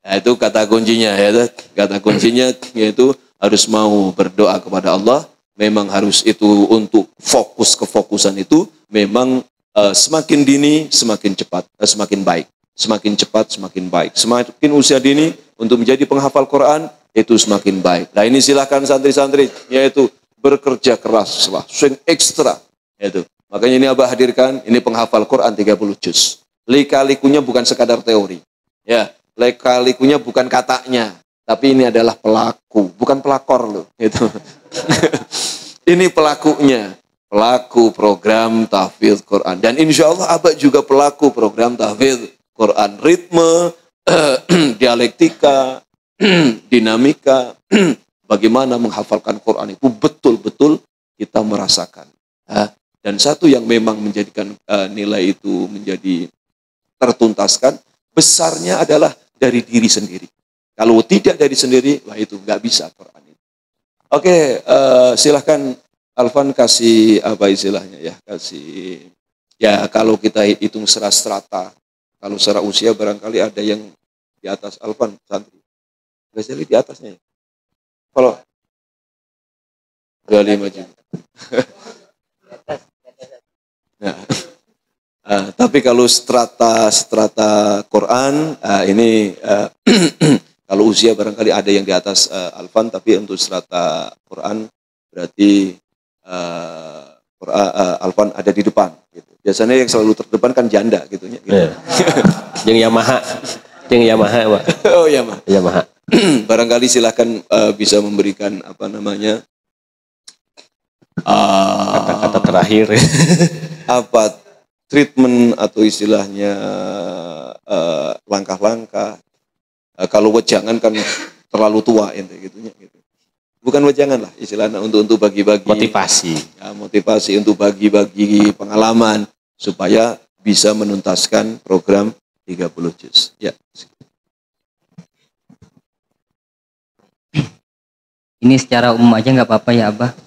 Nah, itu kata kuncinya ya. Kata kuncinya yaitu harus mau berdoa kepada Allah. Memang harus itu untuk kefokusan itu memang semakin dini semakin cepat, semakin baik. Semakin cepat semakin baik. Semakin usia dini untuk menjadi penghafal Quran itu semakin baik. Nah ini silakan santri-santri yaitu bekerja keras lah, swing ekstra yaitu. Makanya ini Abah hadirkan ini penghafal Quran 30 juz. Lika-likunya bukan sekadar teori. Ya, lika-likunya bukan katanya, tapi ini adalah pelaku, bukan pelakor loh, gitu. Ini pelakunya, pelaku program tahfidz Quran. Dan insya Allah Abah juga pelaku program tahfidz Quran. Ritme, dialektika, dinamika, bagaimana menghafalkan Quran itu betul-betul kita merasakan. Dan satu yang memang menjadikan nilai itu menjadi tertuntaskan, besarnya adalah dari diri sendiri. Kalau tidak dari sendiri, wah itu nggak bisa Quran itu. Oke, silahkan Alfan kasih apa istilahnya ya, kasih ya kalau kita hitung strata, kalau secara usia barangkali ada yang di atas Alfan santri, biasanya di atasnya. Ya? Kalau 25 juga. Nah. Tapi kalau strata Quran ini kalau usia barangkali ada yang di atas Alfan, tapi untuk strata Quran berarti Alfan ada di depan. Gitu. Biasanya yang selalu terdepan kan janda gitu. Yeah. Yang Yamaha. Yang Yamaha, Pak. Oh ya, Mas. Yamaha. Barangkali silakan bisa memberikan apa namanya Kata-kata terakhir. apa treatment atau istilahnya langkah-langkah. Kalau wejangan kan terlalu tua ente gitunya gitu. Bukan wejangan lah istilahnya untuk bagi-bagi Motivasi. ya, motivasi untuk bagi-bagi pengalaman supaya bisa menuntaskan program 30 juz. Ya. Ini secara umum aja nggak apa-apa ya Abah.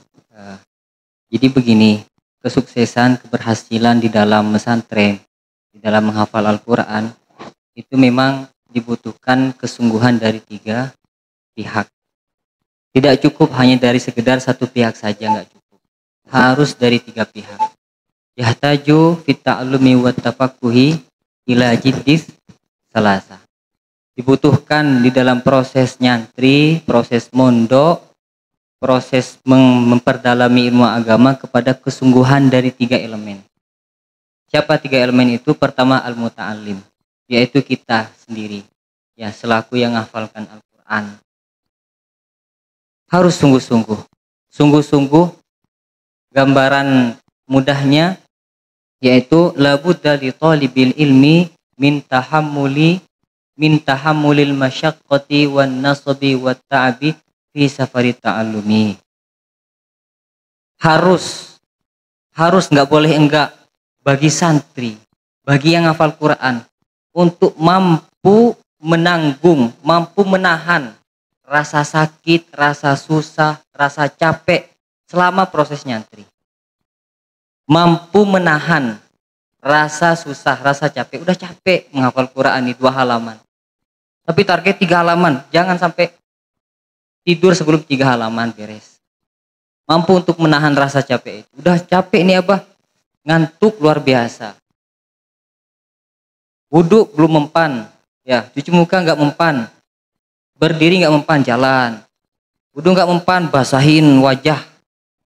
Jadi begini, kesuksesan, keberhasilan di dalam pesantren, di dalam menghafal Al-Quran, itu memang dibutuhkan kesungguhan dari 3 pihak. Tidak cukup hanya dari sekedar satu pihak saja, nggak cukup. Harus dari 3 pihak. Yahtaju fit ta'allumi wa tafaqquhi ila jiddis salasa. Dibutuhkan di dalam proses nyantri, proses mondok, proses memperdalami ilmu agama kepada kesungguhan dari 3 elemen. Siapa 3 elemen itu? Pertama al-muta'allim, yaitu kita sendiri, ya selaku yang menghafalkan Al-Quran. Harus sungguh-sungguh. Sungguh-sungguh, gambaran mudahnya yaitu labudda li talibil ilmi min tahammulil masyaqqati wan nasabi wat ta'abi fi safari ta'allumi. Harus nggak boleh enggak bagi santri, bagi yang hafal Quran untuk mampu menanggung, mampu menahan rasa sakit, rasa susah, rasa capek selama proses nyantri. Mampu menahan rasa susah, rasa capek. Udah capek menghafal Quran ini 2 halaman. Tapi target 3 halaman. Jangan sampai tidur sebelum 3 halaman beres. Mampu untuk menahan rasa capek itu. Udah capek nih Abah. Ngantuk luar biasa. Wudhu belum mempan. Ya, cuci muka nggak mempan. Berdiri nggak mempan, jalan. Wudhu nggak mempan, basahin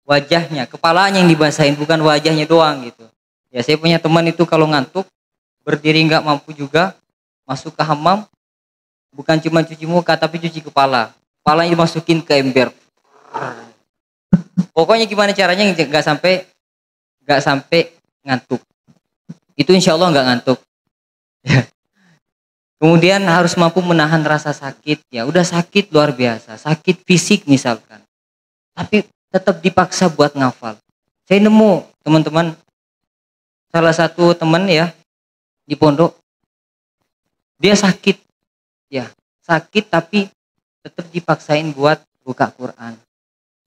wajahnya, kepalanya yang dibasahin, bukan wajahnya doang gitu. Ya, saya punya teman itu kalau ngantuk, berdiri nggak mampu juga, masuk ke hammam, bukan cuma cuci muka tapi cuci kepala. Kepalanya dimasukin ke ember. Pokoknya gimana caranya nggak sampai ngantuk. Itu insya Allah nggak ngantuk. Kemudian harus mampu menahan rasa sakit. Ya udah sakit luar biasa, sakit fisik misalkan. Tapi tetap dipaksa buat ngafal. Saya nemu teman-teman, salah satu teman ya di pondok, dia sakit. Ya, sakit tapi tetap dipaksain buat buka Quran.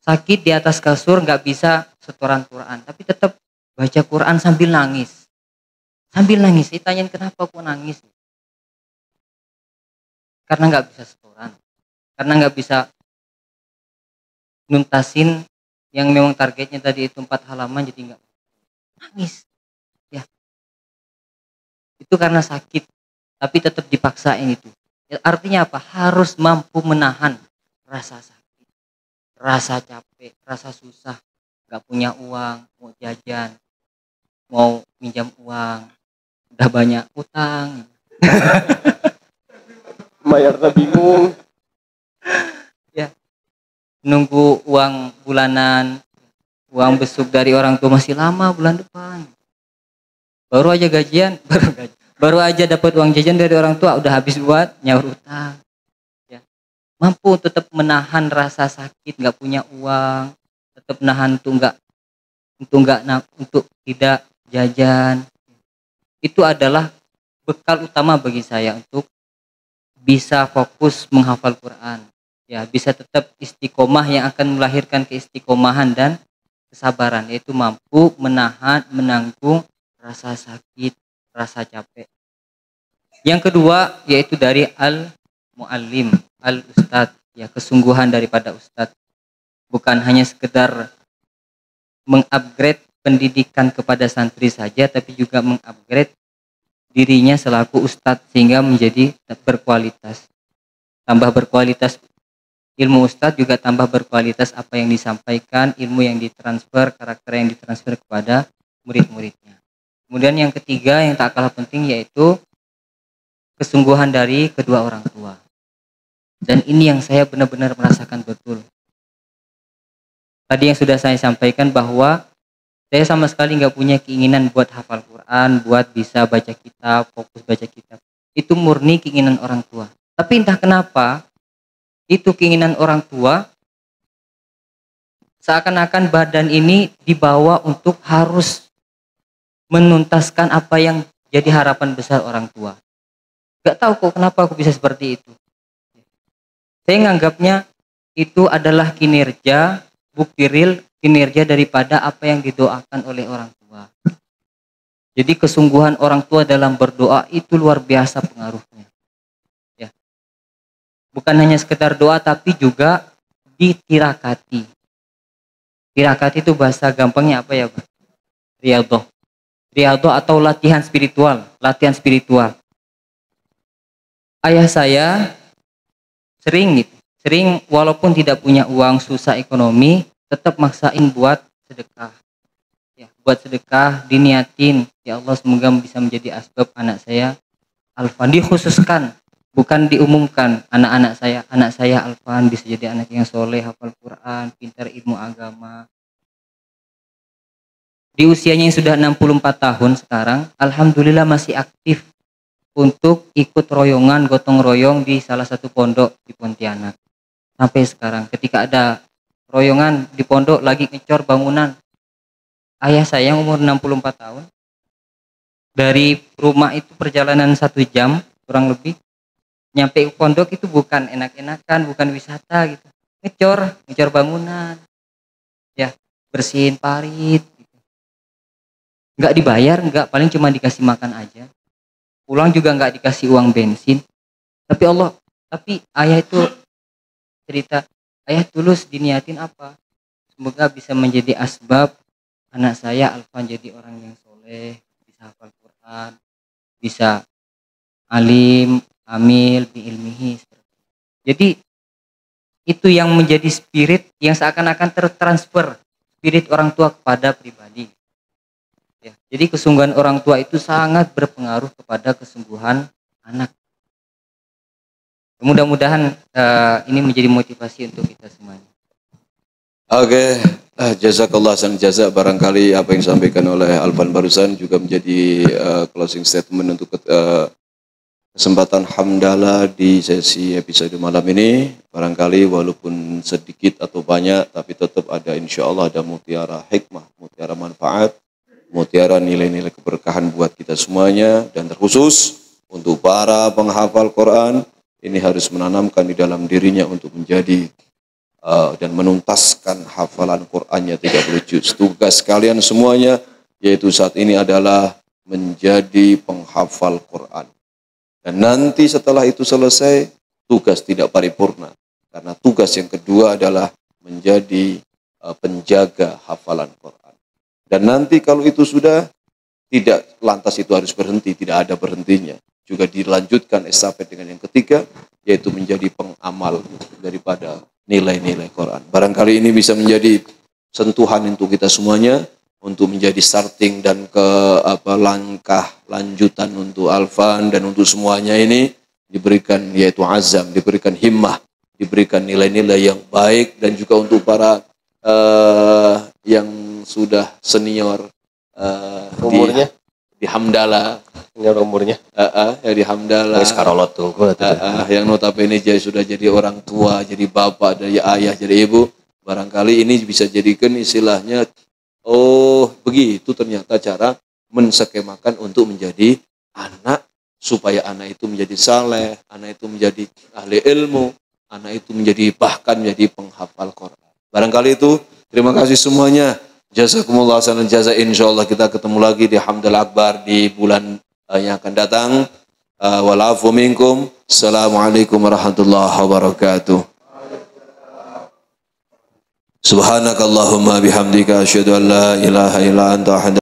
Sakit di atas kasur nggak bisa setoran Quran, tapi tetap baca Quran sambil nangis. Sambil nangis, ditanyain kenapa kok nangis? Karena nggak bisa setoran, karena nggak bisa nuntasin yang memang targetnya tadi itu 4 halaman, jadi nggak nangis. Ya, itu karena sakit, tapi tetap dipaksain itu. Ya, artinya apa? Harus mampu menahan rasa sakit, rasa capek, rasa susah, nggak punya uang, mau jajan, mau minjam uang, udah banyak utang. Bayarnya bingung. Ya, nunggu uang bulanan, uang besuk dari orang tua masih lama, bulan depan. Baru aja gajian, baru aja dapat uang jajan dari orang tua udah habis buat nyaur utang. Ya. Mampu tetap menahan rasa sakit, nggak punya uang, tetap nahan untuk tidak jajan. Itu adalah bekal utama bagi saya untuk bisa fokus menghafal Quran. Ya, bisa tetap istiqomah yang akan melahirkan keistiqomahan dan kesabaran, yaitu mampu menahan, menanggung rasa sakit, rasa capek. Yang kedua yaitu dari al-muallim, al-ustadz, ya kesungguhan daripada ustadz. Bukan hanya sekedar mengupgrade pendidikan kepada santri saja, tapi juga mengupgrade dirinya selaku ustadz sehingga menjadi berkualitas. Tambah berkualitas ilmu ustadz, juga tambah berkualitas apa yang disampaikan, ilmu yang ditransfer, karakter yang ditransfer kepada murid-muridnya. Kemudian yang ketiga yang tak kalah penting yaitu kesungguhan dari kedua orang tua. Dan ini yang saya benar-benar merasakan betul. Tadi yang sudah saya sampaikan bahwa saya sama sekali nggak punya keinginan buat hafal Quran, buat bisa baca kitab, fokus baca kitab. Itu murni keinginan orang tua. Tapi entah kenapa, itu keinginan orang tua, seakan-akan badan ini dibawa untuk harus menuntaskan apa yang jadi harapan besar orang tua. Gak tahu kok kenapa aku bisa seperti itu. Saya menganggapnya itu adalah kinerja, bukti real kinerja daripada apa yang didoakan oleh orang tua. Jadi kesungguhan orang tua dalam berdoa itu luar biasa pengaruhnya. Ya. Bukan hanya sekedar doa tapi juga ditirakati. Tirakati itu bahasa gampangnya apa ya, Pak? Riyadhah. Riyadhah atau latihan spiritual, Ayah saya sering walaupun tidak punya uang, susah ekonomi, tetap maksain buat sedekah. Ya, buat sedekah diniatin, ya Allah semoga bisa menjadi asbab anak saya Alfan, dikhususkan, bukan diumumkan anak saya Alfan bisa jadi anak yang soleh, hafal Quran, pintar ilmu agama. Di usianya yang sudah 64 tahun sekarang, alhamdulillah masih aktif untuk ikut royongan, gotong royong di salah satu pondok di Pontianak. Sampai sekarang ketika ada royongan di pondok lagi ngecor bangunan, ayah saya yang umur 64 tahun, dari rumah itu perjalanan 1 jam kurang lebih, nyampe ke pondok itu bukan enak-enakan, bukan wisata gitu, ngecor bangunan, ya bersihin parit gitu. Nggak dibayar, nggak, paling cuma dikasih makan aja. Pulang juga nggak dikasih uang bensin. Tapi ayah itu cerita, ayah tulus diniatin apa? Semoga bisa menjadi asbab anak saya Alfan jadi orang yang soleh, bisa hafal Quran, bisa alim, amil, biilmihi. Jadi itu yang menjadi spirit yang seakan-akan tertransfer spirit orang tua kepada pribadi. Ya, jadi kesungguhan orang tua itu sangat berpengaruh kepada kesungguhan anak. Mudah-mudahan ini menjadi motivasi untuk kita semuanya. Oke, jazakallah san jazak. Barangkali apa yang disampaikan oleh Alfan barusan juga menjadi closing statement untuk kesempatan hamdalah di sesi episode malam ini. Barangkali walaupun sedikit atau banyak, tapi tetap ada, insya Allah ada mutiara hikmah, mutiara manfaat, mutiara nilai-nilai keberkahan buat kita semuanya, dan terkhusus untuk para penghafal Quran, ini harus menanamkan di dalam dirinya untuk menjadi dan menuntaskan hafalan Qurannya 30 juz. Tugas kalian semuanya yaitu saat ini adalah menjadi penghafal Quran. Dan nanti setelah itu selesai, tugas tidak paripurna. Karena tugas yang kedua adalah menjadi penjaga hafalan Quran. Dan nanti kalau itu sudah, tidak lantas itu harus berhenti, tidak ada berhentinya. Juga dilanjutkan estafet dengan yang ketiga, yaitu menjadi pengamal daripada nilai-nilai Quran. Barangkali ini bisa menjadi sentuhan untuk kita semuanya, untuk menjadi starting dan langkah lanjutan untuk Alfan dan untuk semuanya ini diberikan yaitu azam, diberikan himmah, diberikan nilai-nilai yang baik, dan juga untuk para yang sudah senior umurnya di hamdalah, senior umurnya ya di hamdalah, yang notabene sudah jadi orang tua, jadi bapak, jadi ayah, jadi ibu. Barangkali ini bisa jadikan istilahnya, oh begitu ternyata cara menskemakan untuk menjadi anak, supaya anak itu menjadi saleh, anak itu menjadi ahli ilmu, anak itu menjadi bahkan menjadi penghafal Quran. Barangkali itu. Terima kasih semuanya. Jazakumullah khairan jazaa. Insyaallah kita ketemu lagi di Hamdal Akbar di bulan yang akan datang. Walafu minkum. Assalamualaikum warahmatullahi wabarakatuh. Subhanakallahumma bihamdika asyhadu an la ilaha illa anta